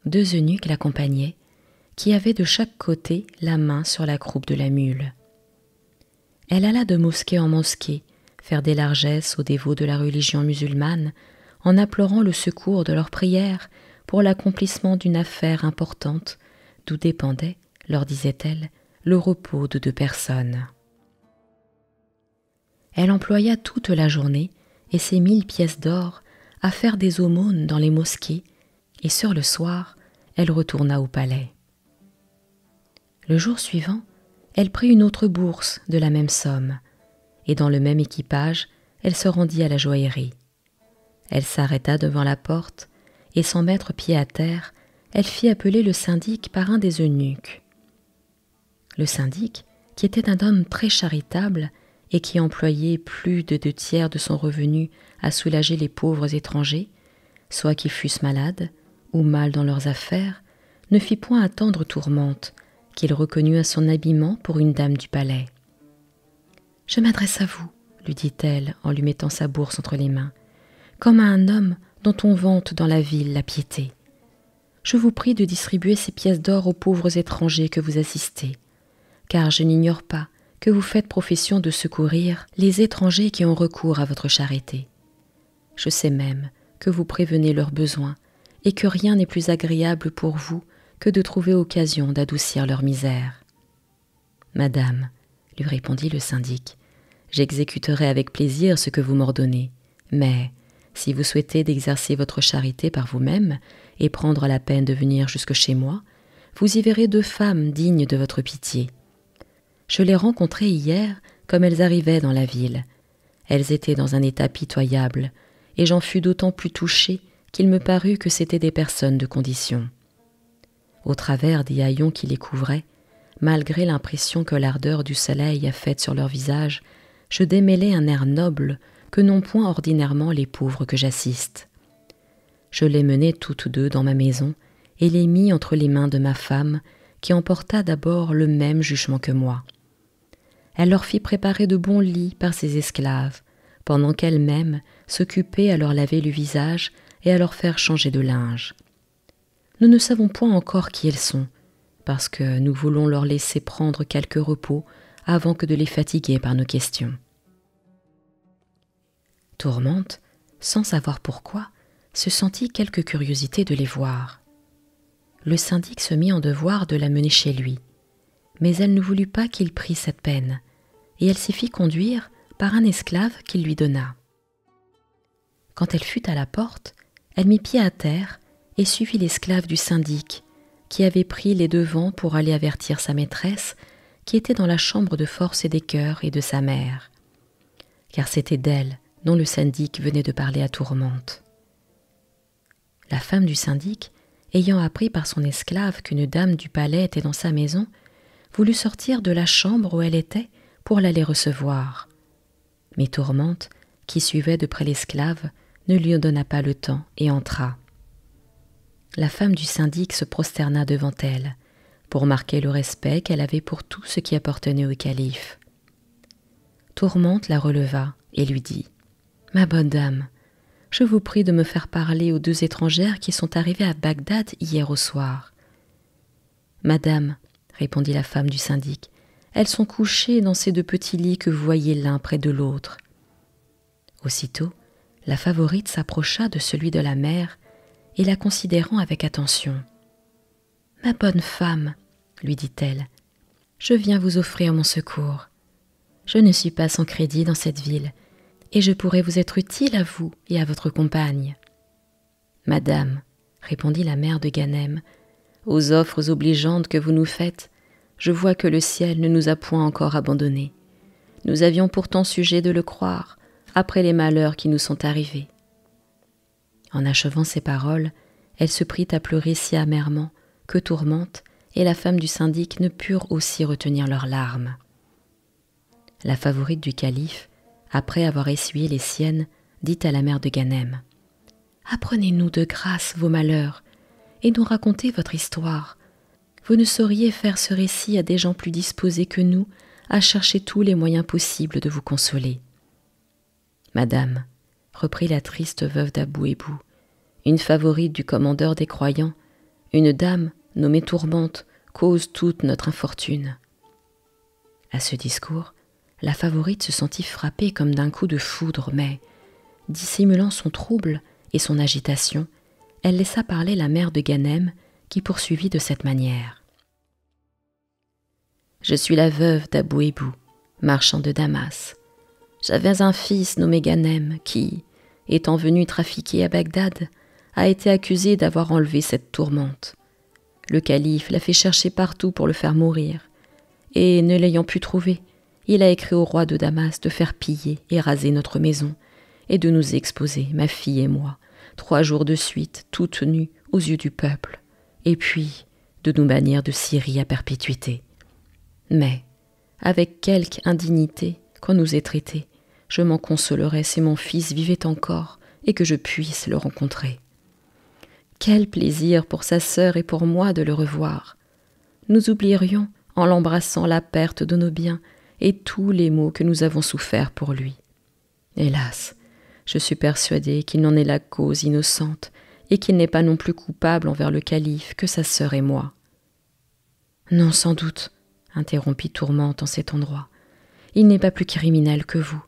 2 eunuques l'accompagnaient, qui avaient de chaque côté la main sur la croupe de la mule. Elle alla de mosquée en mosquée, faire des largesses aux dévots de la religion musulmane, en implorant le secours de leurs prières pour l'accomplissement d'une affaire importante, d'où dépendait, leur disait-elle, le repos de 2 personnes. Elle employa toute la journée et ses 1000 pièces d'or à faire des aumônes dans les mosquées, et sur le soir, elle retourna au palais. Le jour suivant, elle prit une autre bourse de la même somme, et dans le même équipage, elle se rendit à la joaillerie. Elle s'arrêta devant la porte, et sans mettre pied à terre, elle fit appeler le syndic par un des eunuques. Le syndic, qui était un homme très charitable et qui employait plus de 2/3 de son revenu à soulager les pauvres étrangers, soit qu'ils fussent malades ou mal dans leurs affaires, ne fit point attendre Tourmente, qu'il reconnut à son habillement pour une dame du palais. « Je m'adresse à vous, lui dit-elle en lui mettant sa bourse entre les mains, comme à un homme dont on vante dans la ville la piété. Je vous prie de distribuer ces pièces d'or aux pauvres étrangers que vous assistez, car je n'ignore pas que vous faites profession de secourir les étrangers qui ont recours à votre charité. Je sais même que vous prévenez leurs besoins et que rien n'est plus agréable pour vous que de trouver occasion d'adoucir leur misère. « Madame, lui répondit le syndic, j'exécuterai avec plaisir ce que vous m'ordonnez, mais si vous souhaitez d'exercer votre charité par vous-même et prendre la peine de venir jusque chez moi, vous y verrez 2 femmes dignes de votre pitié. Je les rencontrai hier comme elles arrivaient dans la ville. Elles étaient dans un état pitoyable, et j'en fus d'autant plus touché qu'il me parut que c'étaient des personnes de condition. Au travers des haillons qui les couvraient, malgré l'impression que l'ardeur du soleil a faite sur leur visage, je démêlai un air noble que n'ont point ordinairement les pauvres que j'assiste. Je les menai toutes 2 dans ma maison et les mis entre les mains de ma femme, qui emporta d'abord le même jugement que moi. Elle leur fit préparer de bons lits par ses esclaves, pendant qu'elle-même s'occupait à leur laver le visage et à leur faire changer de linge. Nous ne savons point encore qui elles sont, parce que nous voulons leur laisser prendre quelque repos avant que de les fatiguer par nos questions. Tourmente, sans savoir pourquoi, se sentit quelque curiosité de les voir. Le syndic se mit en devoir de la mener chez lui, mais elle ne voulut pas qu'il prît cette peine, et elle s'y fit conduire par un esclave qu'il lui donna. Quand elle fut à la porte, elle mit pied à terre et suivit l'esclave du syndic, qui avait pris les devants pour aller avertir sa maîtresse, qui était dans la chambre de force et des cœurs et de sa mère, car c'était d'elle dont le syndic venait de parler à Tourmente. La femme du syndic, ayant appris par son esclave qu'une dame du palais était dans sa maison, voulut sortir de la chambre où elle était pour l'aller recevoir. Mais Tourmente, qui suivait de près l'esclave, ne lui en donna pas le temps et entra. La femme du syndic se prosterna devant elle, pour marquer le respect qu'elle avait pour tout ce qui appartenait au calife. Tourmente la releva et lui dit « Ma bonne dame, je vous prie de me faire parler aux 2 étrangères qui sont arrivées à Bagdad hier au soir. »« Madame, répondit la femme du syndic, elles sont couchées dans ces 2 petits lits que vous voyez l'un près de l'autre. » Aussitôt, la favorite s'approcha de celui de la mère et la considérant avec attention. « Ma bonne femme, lui dit-elle, je viens vous offrir mon secours. Je ne suis pas sans crédit dans cette ville, et je pourrais vous être utile à vous et à votre compagne. »« Madame, répondit la mère de Ganem, aux offres obligeantes que vous nous faites, je vois que le ciel ne nous a point encore abandonnés. Nous avions pourtant sujet de le croire, après les malheurs qui nous sont arrivés. » En achevant ces paroles, elle se prit à pleurer si amèrement que Tourmente et la femme du syndic ne purent aussi retenir leurs larmes. La favorite du calife, après avoir essuyé les siennes, dit à la mère de Ganem : « Apprenez-nous de grâce vos malheurs et nous racontez votre histoire. Vous ne sauriez faire ce récit à des gens plus disposés que nous à chercher tous les moyens possibles de vous consoler. » « Madame, reprit la triste veuve d'Abou Hébou, une favorite du commandeur des croyants, une dame nommée Tourmente, cause toute notre infortune. » À ce discours, la favorite se sentit frappée comme d'un coup de foudre, mais, dissimulant son trouble et son agitation, elle laissa parler la mère de Ganem, qui poursuivit de cette manière. « Je suis la veuve d'Abou Hébou, marchand de Damas. J'avais un fils nommé Ganem qui, étant venu trafiquer à Bagdad, a été accusé d'avoir enlevé cette Tourmente. Le calife l'a fait chercher partout pour le faire mourir, et, ne l'ayant pu trouver, il a écrit au roi de Damas de faire piller et raser notre maison, et de nous exposer, ma fille et moi, 3 jours de suite, toutes nues aux yeux du peuple, et puis de nous bannir de Syrie à perpétuité. Mais, avec quelque indignité qu'on nous ait traités, je m'en consolerais si mon fils vivait encore et que je puisse le rencontrer. Quel plaisir pour sa sœur et pour moi de le revoir. Nous oublierions, en l'embrassant, la perte de nos biens et tous les maux que nous avons soufferts pour lui. Hélas, je suis persuadée qu'il n'en est la cause innocente et qu'il n'est pas non plus coupable envers le calife que sa sœur et moi. »« Non, sans doute, interrompit Tourmente en cet endroit. Il n'est pas plus criminel que vous.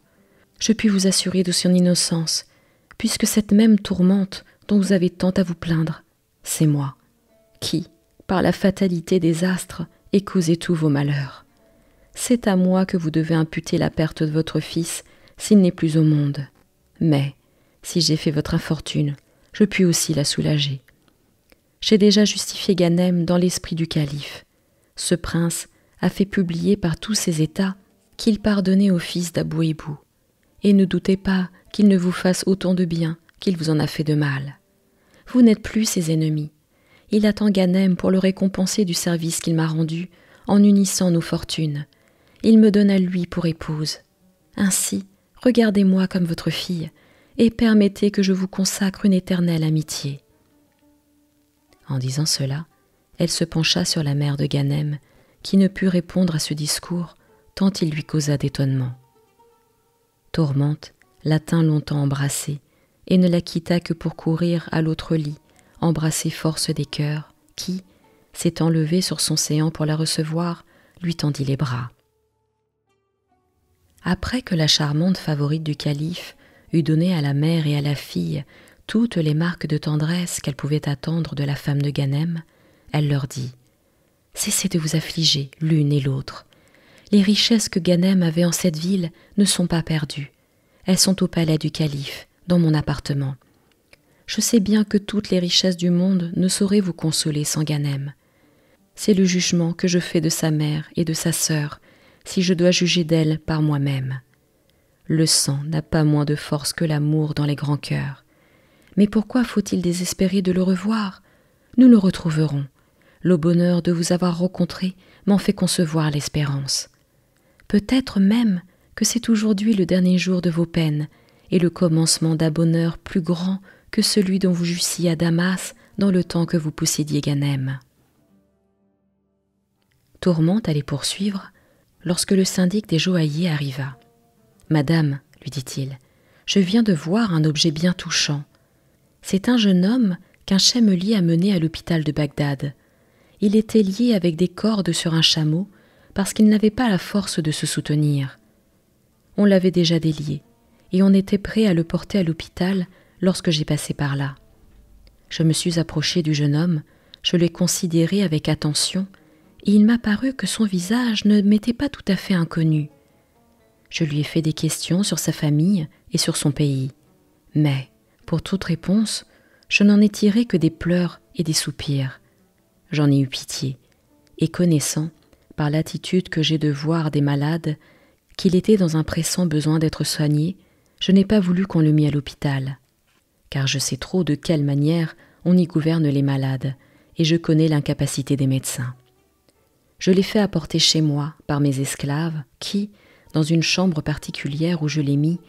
Je puis vous assurer de son innocence, puisque cette même Tourmente dont vous avez tant à vous plaindre, c'est moi, qui, par la fatalité des astres, ait causé tous vos malheurs. C'est à moi que vous devez imputer la perte de votre fils s'il n'est plus au monde. Mais, si j'ai fait votre infortune, je puis aussi la soulager. J'ai déjà justifié Ganem dans l'esprit du calife. Ce prince a fait publier par tous ses états qu'il pardonnait au fils d'Abou Hibou. Et ne doutez pas qu'il ne vous fasse autant de bien qu'il vous en a fait de mal. Vous n'êtes plus ses ennemis. Il attend Ganem pour le récompenser du service qu'il m'a rendu en unissant nos fortunes. Il me donne à lui pour épouse. Ainsi, regardez-moi comme votre fille et permettez que je vous consacre une éternelle amitié. » En disant cela, elle se pencha sur la mère de Ganem, qui ne put répondre à ce discours tant il lui causa d'étonnement. Tourmente la tint longtemps embrassée et ne la quitta que pour courir à l'autre lit, embrasser Force des cœurs, qui, s'étant levée sur son séant pour la recevoir, lui tendit les bras. Après que la charmante favorite du calife eut donné à la mère et à la fille toutes les marques de tendresse qu'elle pouvait attendre de la femme de Ganem, elle leur dit « Cessez de vous affliger l'une et l'autre. Les richesses que Ganem avait en cette ville ne sont pas perdues. Elles sont au palais du calife, dans mon appartement. Je sais bien que toutes les richesses du monde ne sauraient vous consoler sans Ganem. C'est le jugement que je fais de sa mère et de sa sœur, si je dois juger d'elle par moi-même. Le sang n'a pas moins de force que l'amour dans les grands cœurs. Mais pourquoi faut-il désespérer de le revoir? Nous le retrouverons. Le bonheur de vous avoir rencontré m'en fait concevoir l'espérance. Peut-être même que c'est aujourd'hui le dernier jour de vos peines et le commencement d'un bonheur plus grand que celui dont vous jouissiez à Damas dans le temps que vous possédiez Ganem. » Tourmente allait poursuivre lorsque le syndic des joailliers arriva. « Madame, lui dit-il, je viens de voir un objet bien touchant. C'est un jeune homme qu'un chamelier a mené à l'hôpital de Bagdad. Il était lié avec des cordes sur un chameau parce qu'il n'avait pas la force de se soutenir. On l'avait déjà délié et on était prêt à le porter à l'hôpital lorsque j'ai passé par là. Je me suis approché du jeune homme, je l'ai considéré avec attention et il m'a paru que son visage ne m'était pas tout à fait inconnu. Je lui ai fait des questions sur sa famille et sur son pays, mais, pour toute réponse, je n'en ai tiré que des pleurs et des soupirs. J'en ai eu pitié, et connaissant, par l'attitude que j'ai de voir des malades, qu'il était dans un pressant besoin d'être soigné, je n'ai pas voulu qu'on le mît à l'hôpital, car je sais trop de quelle manière on y gouverne les malades, et je connais l'incapacité des médecins. Je l'ai fait apporter chez moi par mes esclaves qui, dans une chambre particulière où je l'ai mis,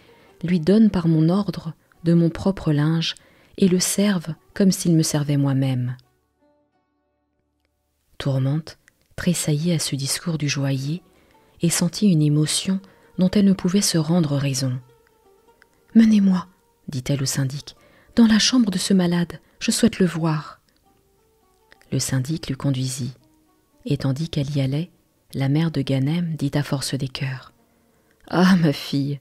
lui donnent par mon ordre de mon propre linge et le servent comme s'il me servait moi-même. » Tourmente tressaillit à ce discours du joaillier et sentit une émotion dont elle ne pouvait se rendre raison. « Menez-moi, dit-elle au syndic, dans la chambre de ce malade, je souhaite le voir. » Le syndic le conduisit, et tandis qu'elle y allait, la mère de Ganem dit à Force des cœurs: « Ah, ma fille,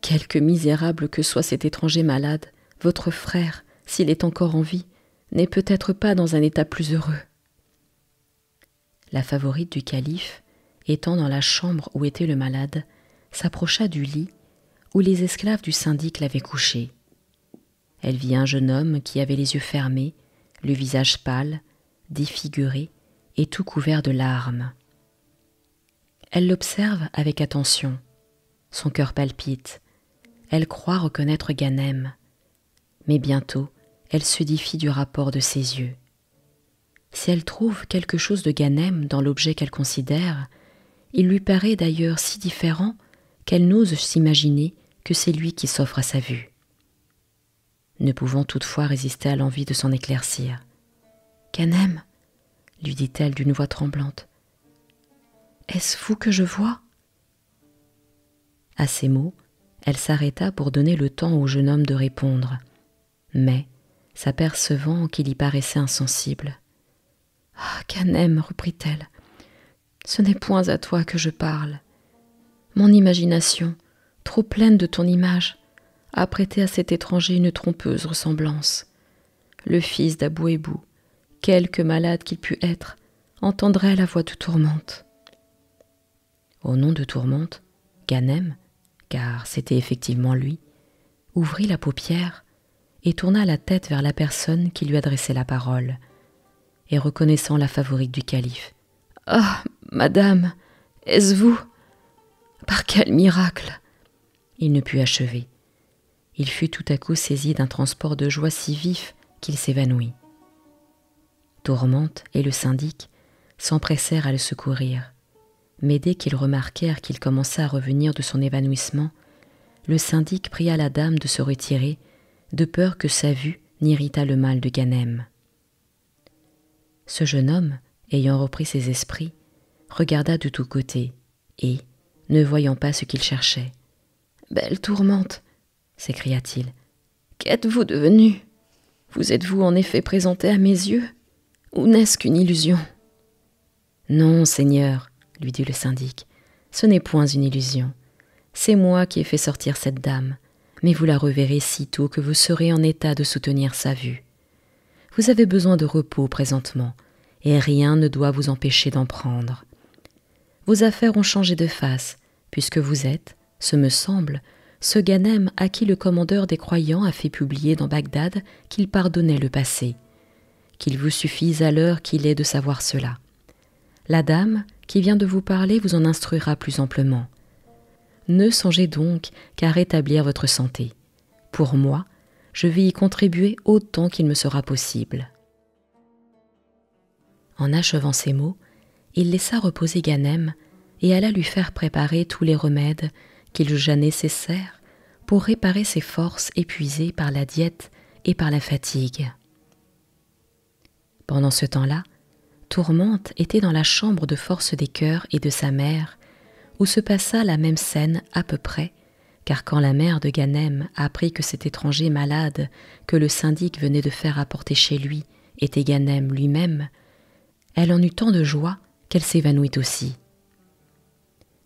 quelque misérable que soit cet étranger malade, votre frère, s'il est encore en vie, n'est peut-être pas dans un état plus heureux. » La favorite du calife, étant dans la chambre où était le malade, s'approcha du lit où les esclaves du syndic l'avaient couché. Elle vit un jeune homme qui avait les yeux fermés, le visage pâle, défiguré et tout couvert de larmes. Elle l'observe avec attention. Son cœur palpite. Elle croit reconnaître Ganem. Mais bientôt, elle se défie du rapport de ses yeux. Si elle trouve quelque chose de Ganem dans l'objet qu'elle considère, il lui paraît d'ailleurs si différent qu'elle n'ose s'imaginer que c'est lui qui s'offre à sa vue. Ne pouvant toutefois résister à l'envie de s'en éclaircir. « Ganem, lui dit-elle d'une voix tremblante, est-ce vous que je vois ?» À ces mots, elle s'arrêta pour donner le temps au jeune homme de répondre, mais, s'apercevant qu'il y paraissait insensible, « Ah, Ganem, reprit-elle, ce n'est point à toi que je parle. Mon imagination, trop pleine de ton image, a prêté à cet étranger une trompeuse ressemblance. Le fils d'Abou Hibou, quelque malade qu'il pût être, entendrait la voix de Tourmente. Au nom de Tourmente, Ganem, car c'était effectivement lui, ouvrit la paupière et tourna la tête vers la personne qui lui adressait la parole, et reconnaissant la favorite du calife. « Ah, madame, est-ce vous? Par quel miracle ?» Il ne put achever. Il fut tout à coup saisi d'un transport de joie si vif qu'il s'évanouit. Tourmente et le syndic s'empressèrent à le secourir, mais dès qu'ils remarquèrent qu'il commençait à revenir de son évanouissement, le syndic pria la dame de se retirer, de peur que sa vue n'irritât le mal de Ganem. Ce jeune homme, ayant repris ses esprits, regarda de tous côtés et, ne voyant pas ce qu'il cherchait, « Belle Tourmente !» s'écria-t-il. « Qu'êtes-vous devenue? Vous êtes-vous en effet présentée à mes yeux? Ou n'est-ce qu'une illusion ?»« Non, Seigneur, » lui dit le syndic, « ce n'est point une illusion. C'est moi qui ai fait sortir cette dame, mais vous la reverrez sitôt que vous serez en état de soutenir sa vue. Vous avez besoin de repos présentement, et rien ne doit vous empêcher d'en prendre. Vos affaires ont changé de face, puisque vous êtes, ce me semble, ce Ganem à qui le commandeur des croyants a fait publier dans Bagdad qu'il pardonnait le passé. Qu'il vous suffise à l'heure qu'il est de savoir cela. La dame qui vient de vous parler vous en instruira plus amplement. Ne songez donc qu'à rétablir votre santé. Pour moi, je vais y contribuer autant qu'il me sera possible. » En achevant ces mots, il laissa reposer Ganem et alla lui faire préparer tous les remèdes qu'il jugea nécessaires pour réparer ses forces épuisées par la diète et par la fatigue. Pendant ce temps-là, Tourmente était dans la chambre de force des cœurs et de sa mère, où se passa la même scène à peu près, car quand la mère de Ganem apprit que cet étranger malade que le syndic venait de faire apporter chez lui était Ganem lui-même, elle en eut tant de joie qu'elle s'évanouit aussi.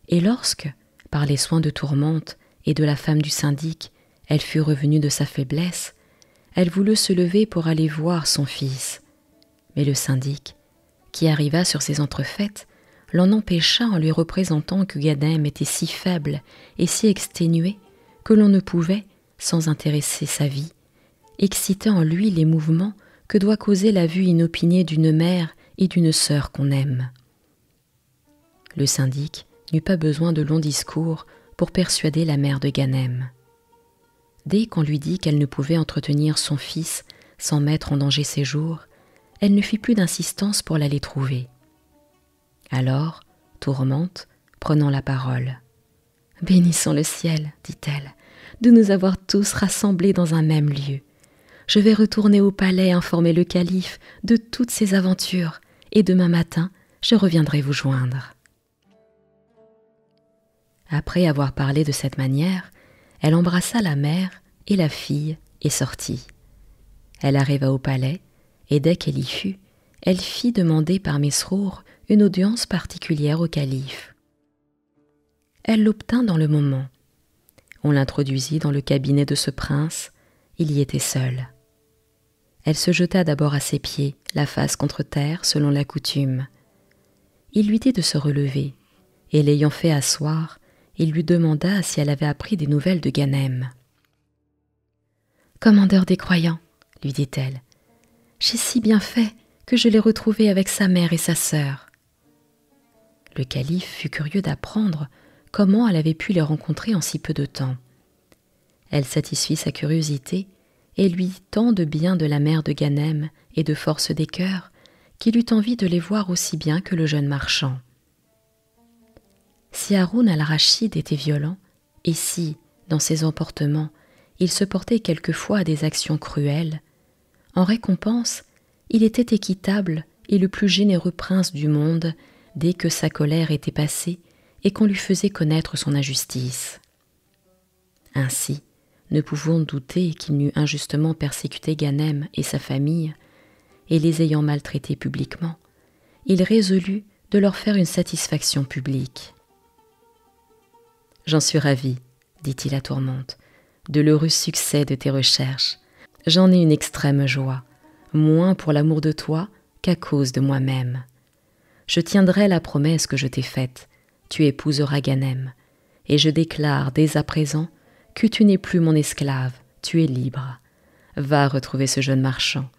Et lorsque, par les soins de Tourmente et de la femme du syndic, elle fut revenue de sa faiblesse, elle voulut se lever pour aller voir son fils. Mais le syndic, qui arriva sur ses entrefaites, l'en empêcha en lui représentant que Ganem était si faible et si exténué que l'on ne pouvait, sans intéresser sa vie, exciter en lui les mouvements que doit causer la vue inopinée d'une mère et d'une sœur qu'on aime. Le syndic n'eut pas besoin de longs discours pour persuader la mère de Ganem. Dès qu'on lui dit qu'elle ne pouvait entretenir son fils sans mettre en danger ses jours, elle ne fit plus d'insistance pour l'aller trouver. Alors, Tourmente, prenant la parole, « Bénissons le ciel, dit-elle, de nous avoir tous rassemblés dans un même lieu. Je vais retourner au palais informer le calife de toutes ces aventures, et demain matin, je reviendrai vous joindre. » Après avoir parlé de cette manière, elle embrassa la mère et la fille et sortit. Elle arriva au palais, et dès qu'elle y fut, elle fit demander par Mesrour une audience particulière au calife. Elle l'obtint dans le moment. On l'introduisit dans le cabinet de ce prince, il y était seul. Elle se jeta d'abord à ses pieds, la face contre terre, selon la coutume. Il lui dit de se relever, et l'ayant fait asseoir, il lui demanda si elle avait appris des nouvelles de Ganem. « Commandeur des croyants, lui dit-elle, j'ai si bien fait que je l'ai retrouvé avec sa mère et sa sœur. » Le calife fut curieux d'apprendre comment elle avait pu les rencontrer en si peu de temps. Elle satisfit sa curiosité et lui dit tant de bien de la mère de Ganem et de force des cœurs qu'il eut envie de les voir aussi bien que le jeune marchand. Si Haroun al-Rachid était violent, et si, dans ses emportements, il se portait quelquefois à des actions cruelles, en récompense, il était équitable et le plus généreux prince du monde dès que sa colère était passée et qu'on lui faisait connaître son injustice. Ainsi, ne pouvons douter qu'il n'eût injustement persécuté Ganem et sa famille, et les ayant maltraités publiquement, il résolut de leur faire une satisfaction publique. « J'en suis ravi, dit-il à Tourmente, de l'heureux succès de tes recherches. J'en ai une extrême joie, moins pour l'amour de toi qu'à cause de moi-même. Je tiendrai la promesse que je t'ai faite, tu épouseras Ganem, et je déclare dès à présent que tu n'es plus mon esclave, tu es libre. Va retrouver ce jeune marchand,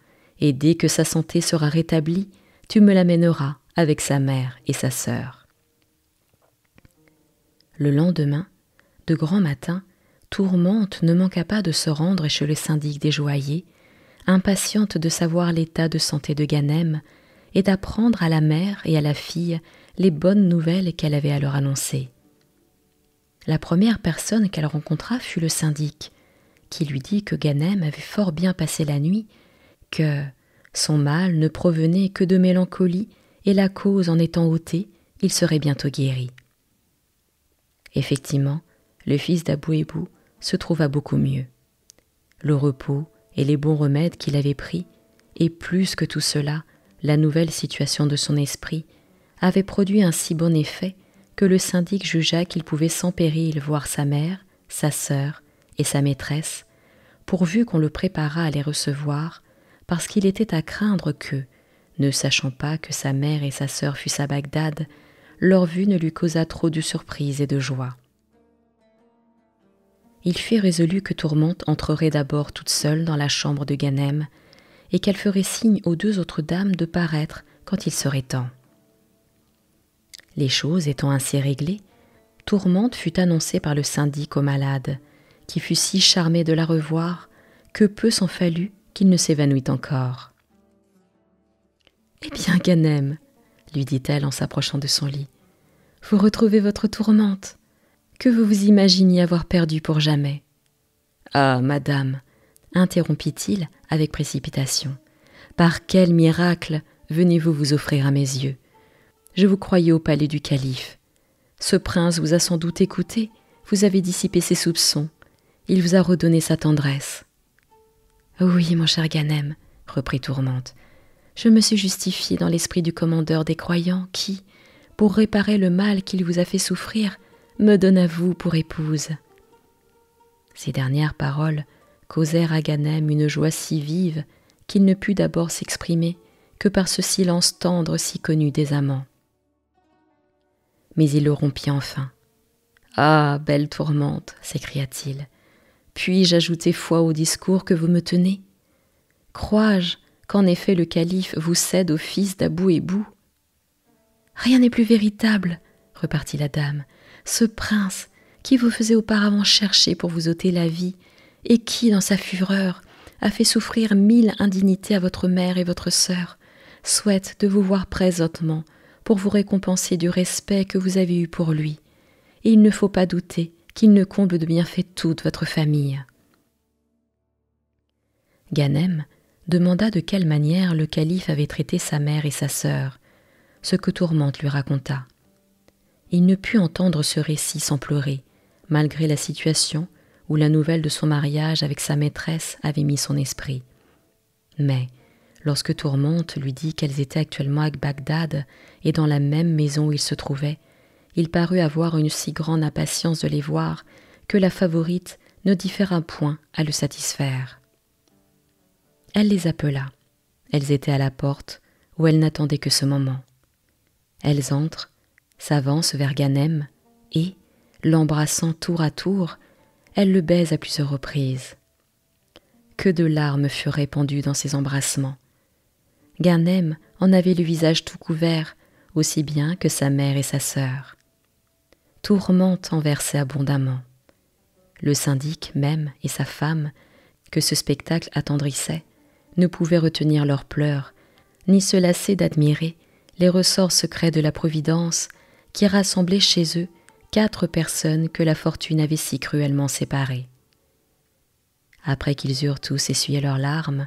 et dès que sa santé sera rétablie, tu me l'amèneras avec sa mère et sa sœur. » Le lendemain, de grand matin, Tourmente ne manqua pas de se rendre chez le syndic des joailliers, impatiente de savoir l'état de santé de Ganem et d'apprendre à la mère et à la fille les bonnes nouvelles qu'elle avait à leur annoncer. La première personne qu'elle rencontra fut le syndic, qui lui dit que Ganem avait fort bien passé la nuit, que son mal ne provenait que de mélancolie et la cause en étant ôtée, il serait bientôt guéri. Effectivement, le fils d'Abou-Hébou se trouva beaucoup mieux. Le repos et les bons remèdes qu'il avait pris, et plus que tout cela, la nouvelle situation de son esprit, avaient produit un si bon effet que le syndic jugea qu'il pouvait sans péril voir sa mère, sa sœur et sa maîtresse, pourvu qu'on le préparât à les recevoir, parce qu'il était à craindre que, ne sachant pas que sa mère et sa sœur fussent à Bagdad, leur vue ne lui causât trop de surprise et de joie. Il fut résolu que Tourmente entrerait d'abord toute seule dans la chambre de Ganem, et qu'elle ferait signe aux deux autres dames de paraître quand il serait temps. Les choses étant ainsi réglées, Tourmente fut annoncée par le syndic au malade, qui fut si charmé de la revoir que peu s'en fallut qu'il ne s'évanouit encore. « Eh bien, Ganem, lui dit-elle en s'approchant de son lit, vous retrouvez votre Tourmente, que vous vous imaginiez avoir perdue pour jamais. »« Ah, madame, interrompit-il avec précipitation, par quel miracle venez-vous vous offrir à mes yeux? Je vous croyais au palais du calife. Ce prince vous a sans doute écouté, vous avez dissipé ses soupçons, il vous a redonné sa tendresse. »« Oui, mon cher Ganem, reprit Tourmente, je me suis justifiée dans l'esprit du commandeur des croyants qui, pour réparer le mal qu'il vous a fait souffrir, me donne à vous pour épouse. » Ces dernières paroles causèrent à Ganem une joie si vive qu'il ne put d'abord s'exprimer que par ce silence tendre si connu des amants. Mais il le rompit enfin. « Ah, belle Tourmente, s'écria-t-il, puis-je ajouter foi au discours que vous me tenez? Crois-je qu'en effet le calife vous cède au fils d'Abou-Hébou? »« Rien n'est plus véritable, repartit la dame. Ce prince qui vous faisait auparavant chercher pour vous ôter la vie et qui, dans sa fureur, a fait souffrir 1000 indignités à votre mère et votre sœur, souhaite de vous voir présentement pour vous récompenser du respect que vous avez eu pour lui, et il ne faut pas douter qu'il ne comble de bienfaits toute votre famille. » Ganem demanda de quelle manière le calife avait traité sa mère et sa sœur, ce que Tourmente lui raconta. Il ne put entendre ce récit sans pleurer, malgré la situation où la nouvelle de son mariage avec sa maîtresse avait mis son esprit. Mais, lorsque Tourmente lui dit qu'elles étaient actuellement à Bagdad et dans la même maison où il se trouvait, il parut avoir une si grande impatience de les voir que la favorite ne différa point à le satisfaire. Elle les appela. Elles étaient à la porte, où elle n'attendait que ce moment. Elles entrent, s'avancent vers Ganem et, l'embrassant tour à tour, elle le baise à plusieurs reprises. Que de larmes furent répandues dans ces embrassements. Ganem en avait le visage tout couvert, aussi bien que sa mère et sa sœur. Tourmente en versait abondamment. Le syndic même et sa femme, que ce spectacle attendrissait, ne pouvaient retenir leurs pleurs, ni se lasser d'admirer les ressorts secrets de la Providence qui rassemblaient chez eux 4 personnes que la fortune avait si cruellement séparées. Après qu'ils eurent tous essuyé leurs larmes,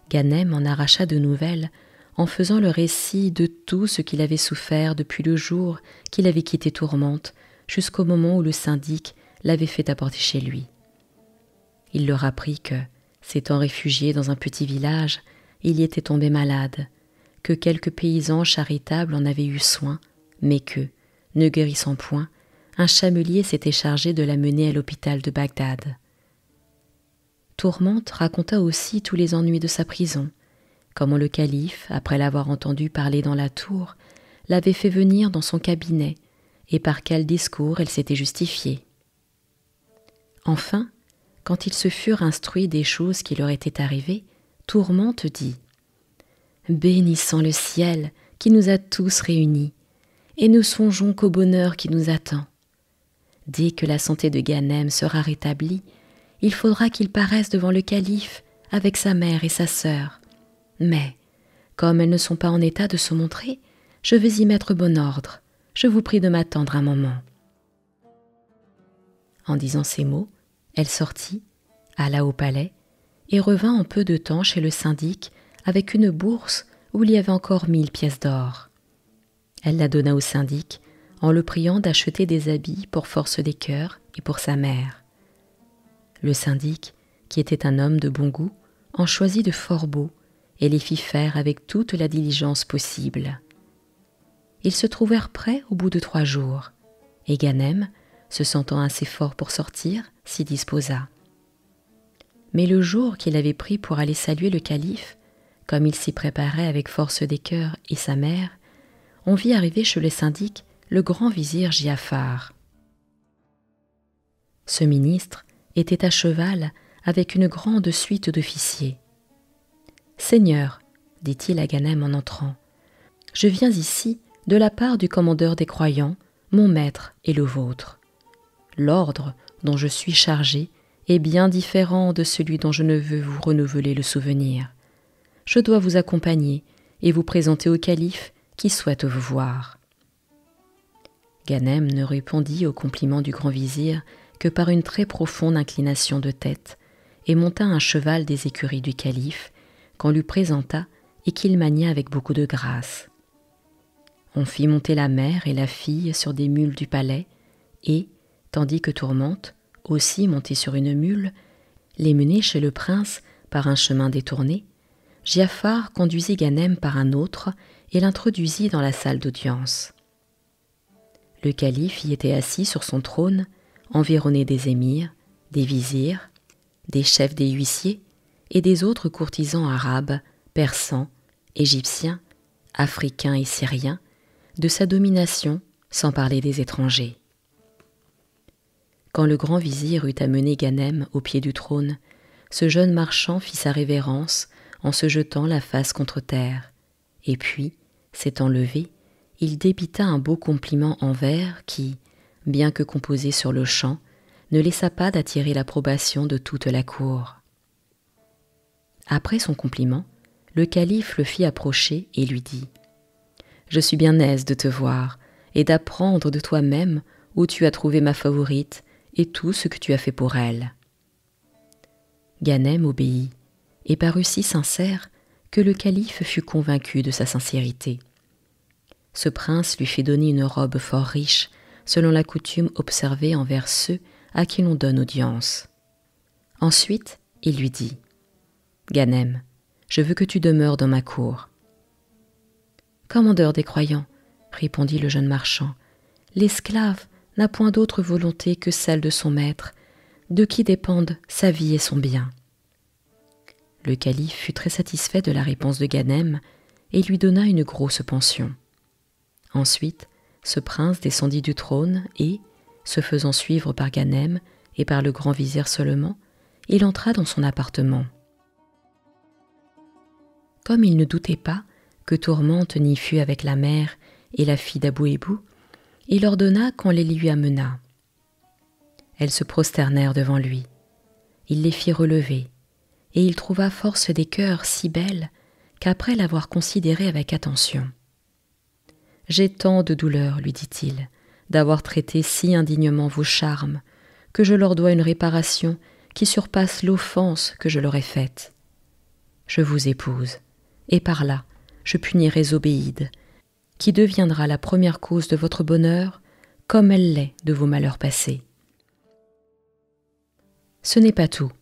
Ganem en arracha de nouvelles en faisant le récit de tout ce qu'il avait souffert depuis le jour qu'il avait quitté Tourmente jusqu'au moment où le syndic l'avait fait apporter chez lui. Il leur apprit que, s'étant réfugié dans un petit village, il y était tombé malade, que quelques paysans charitables en avaient eu soin, mais que, ne guérissant point, un chamelier s'était chargé de l'amener à l'hôpital de Bagdad. Tourmente raconta aussi tous les ennuis de sa prison, comment le calife, après l'avoir entendu parler dans la tour, l'avait fait venir dans son cabinet et par quel discours elle s'était justifiée. Enfin, quand ils se furent instruits des choses qui leur étaient arrivées, Tourmente dit « Bénissons le ciel qui nous a tous réunis, et nous songeons qu'au bonheur qui nous attend. Dès que la santé de Ganem sera rétablie, il faudra qu'il paraisse devant le calife avec sa mère et sa sœur. Mais, comme elles ne sont pas en état de se montrer, je vais y mettre bon ordre. Je vous prie de m'attendre un moment. » En disant ces mots, elle sortit, alla au palais, et revint en peu de temps chez le syndic avec une bourse où il y avait encore 1000 pièces d'or. Elle la donna au syndic en le priant d'acheter des habits pour Force des Cœurs et pour sa mère. Le syndic, qui était un homme de bon goût, en choisit de fort beaux et les fit faire avec toute la diligence possible. Ils se trouvèrent prêts au bout de 3 jours, et Ganem, se sentant assez fort pour sortir, s'y disposa. Mais le jour qu'il avait pris pour aller saluer le calife, comme il s'y préparait avec Force des Cœurs et sa mère, on vit arriver chez le syndic le grand vizir Giafar. Ce ministre était à cheval avec une grande suite d'officiers. « Seigneur, dit-il à Ganem en entrant, je viens ici de la part du commandeur des croyants, mon maître et le vôtre. L'ordre dont je suis chargé est bien différent de celui dont je ne veux vous renouveler le souvenir. Je dois vous accompagner et vous présenter au calife qui souhaite vous voir. » Ganem ne répondit au compliment du grand vizir que par une très profonde inclination de tête et monta un cheval des écuries du calife qu'on lui présenta et qu'il mania avec beaucoup de grâce. On fit monter la mère et la fille sur des mules du palais et, tandis que Tourmente, aussi montée sur une mule, les menait chez le prince par un chemin détourné, Giafar conduisit Ganem par un autre et l'introduisit dans la salle d'audience. Le calife y était assis sur son trône, environné des émirs, des vizirs, des chefs des huissiers et des autres courtisans arabes, persans, égyptiens, africains et syriens, de sa domination, sans parler des étrangers. Quand le grand vizir eut amené Ganem au pied du trône, ce jeune marchand fit sa révérence en se jetant la face contre terre, et puis, s'étant levé, il débita un beau compliment en vers qui, bien que composé sur le champ, ne laissa pas d'attirer l'approbation de toute la cour. Après son compliment, le calife le fit approcher et lui dit « Je suis bien aise de te voir et d'apprendre de toi-même où tu as trouvé ma favorite et tout ce que tu as fait pour elle. » Ganem obéit et parut si sincère que le calife fut convaincu de sa sincérité. Ce prince lui fit donner une robe fort riche, selon la coutume observée envers ceux à qui l'on donne audience. Ensuite, il lui dit « Ganem, je veux que tu demeures dans ma cour. »« Commandeur des croyants, répondit le jeune marchand, l'esclave n'a point d'autre volonté que celle de son maître, de qui dépendent sa vie et son bien. » Le calife fut très satisfait de la réponse de Ganem et lui donna une grosse pension. Ensuite, ce prince descendit du trône et, se faisant suivre par Ganem et par le grand vizir seulement, il entra dans son appartement. Comme il ne doutait pas que Tourmente n'y fût avec la mère et la fille d'Abou Hébou, il ordonna qu'on les lui amenât. Elles se prosternèrent devant lui. Il les fit relever, et il trouva Force des Cœurs si belle qu'après l'avoir considérée avec attention. « J'ai tant de douleur, lui dit-il, d'avoir traité si indignement vos charmes, que je leur dois une réparation qui surpasse l'offense que je leur ai faite. Je vous épouse, et par là, je punirai Zobéide, qui deviendra la première cause de votre bonheur, comme elle l'est de vos malheurs passés. Ce n'est pas tout,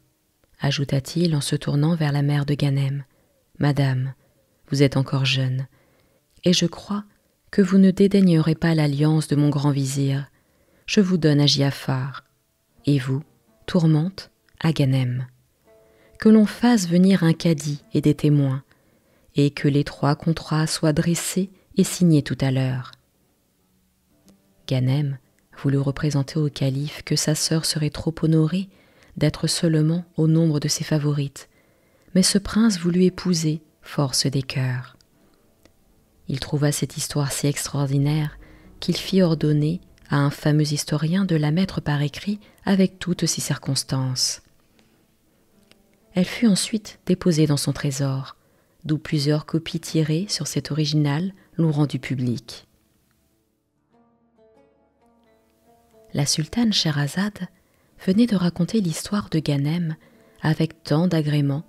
ajouta-t-il en se tournant vers la mère de Ganem. Madame, vous êtes encore jeune, et je crois que vous ne dédaignerez pas l'alliance de mon grand vizir. Je vous donne à Giafar, et vous, Tourmente, à Ganem. Que l'on fasse venir un cadi et des témoins, et que les 3 contrats soient dressés et signés tout à l'heure. » Ganem voulut représenter au calife que sa sœur serait trop honorée d'être seulement au nombre de ses favorites, mais ce prince voulut épouser Force des cœurs. Il trouva cette histoire si extraordinaire qu'il fit ordonner à un fameux historien de la mettre par écrit avec toutes ses circonstances. Elle fut ensuite déposée dans son trésor, d'où plusieurs copies tirées sur cet original l'ont rendu public. La sultane Scheherazade venait de raconter l'histoire de Ganem avec tant d'agrément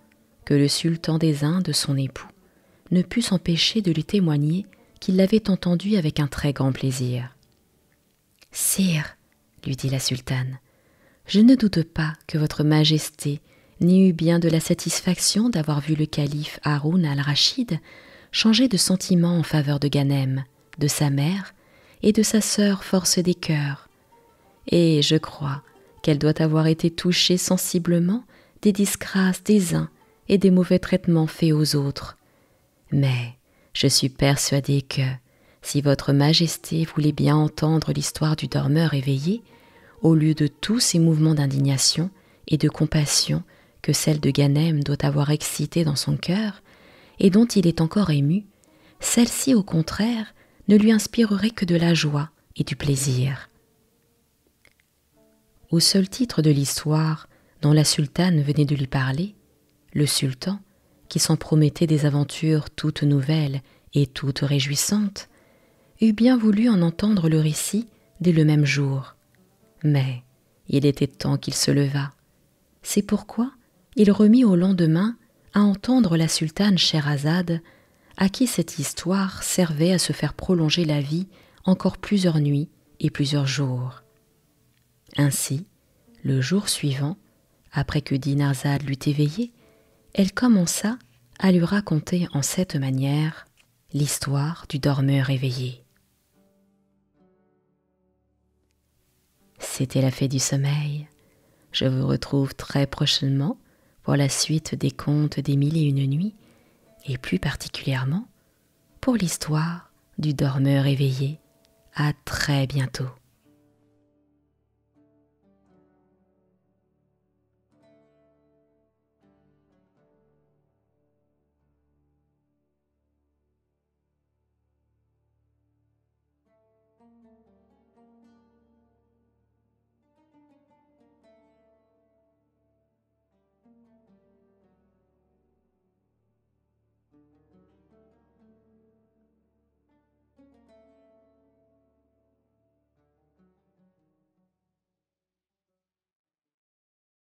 que le sultan des Indes, son époux, ne put s'empêcher de lui témoigner qu'il l'avait entendue avec un très grand plaisir. « Sire, lui dit la sultane, je ne doute pas que votre majesté n'ait eu bien de la satisfaction d'avoir vu le calife Haroun al-Rachid changer de sentiment en faveur de Ganem, de sa mère et de sa sœur Force des cœurs, et je crois qu'elle doit avoir été touchée sensiblement des disgrâces des uns et des mauvais traitements faits aux autres. Mais je suis persuadée que, si votre majesté voulait bien entendre l'histoire du dormeur éveillé, au lieu de tous ces mouvements d'indignation et de compassion que celle de Ganem doit avoir excité dans son cœur, et dont il est encore ému, celle-ci, au contraire, ne lui inspirerait que de la joie et du plaisir. » Au seul titre de l'histoire dont la sultane venait de lui parler, le sultan, qui s'en promettait des aventures toutes nouvelles et toutes réjouissantes, eût bien voulu en entendre le récit dès le même jour. Mais il était temps qu'il se levât. C'est pourquoi il remit au lendemain à entendre la sultane Scheherazade, à qui cette histoire servait à se faire prolonger la vie encore plusieurs nuits et plusieurs jours. Ainsi, le jour suivant, après que Dinarzade l'eut éveillée, elle commença à lui raconter en cette manière l'histoire du dormeur éveillé. C'était la fée du sommeil. Je vous retrouve très prochainement pour la suite des contes des 1001 nuits et plus particulièrement pour l'histoire du dormeur éveillé. À très bientôt.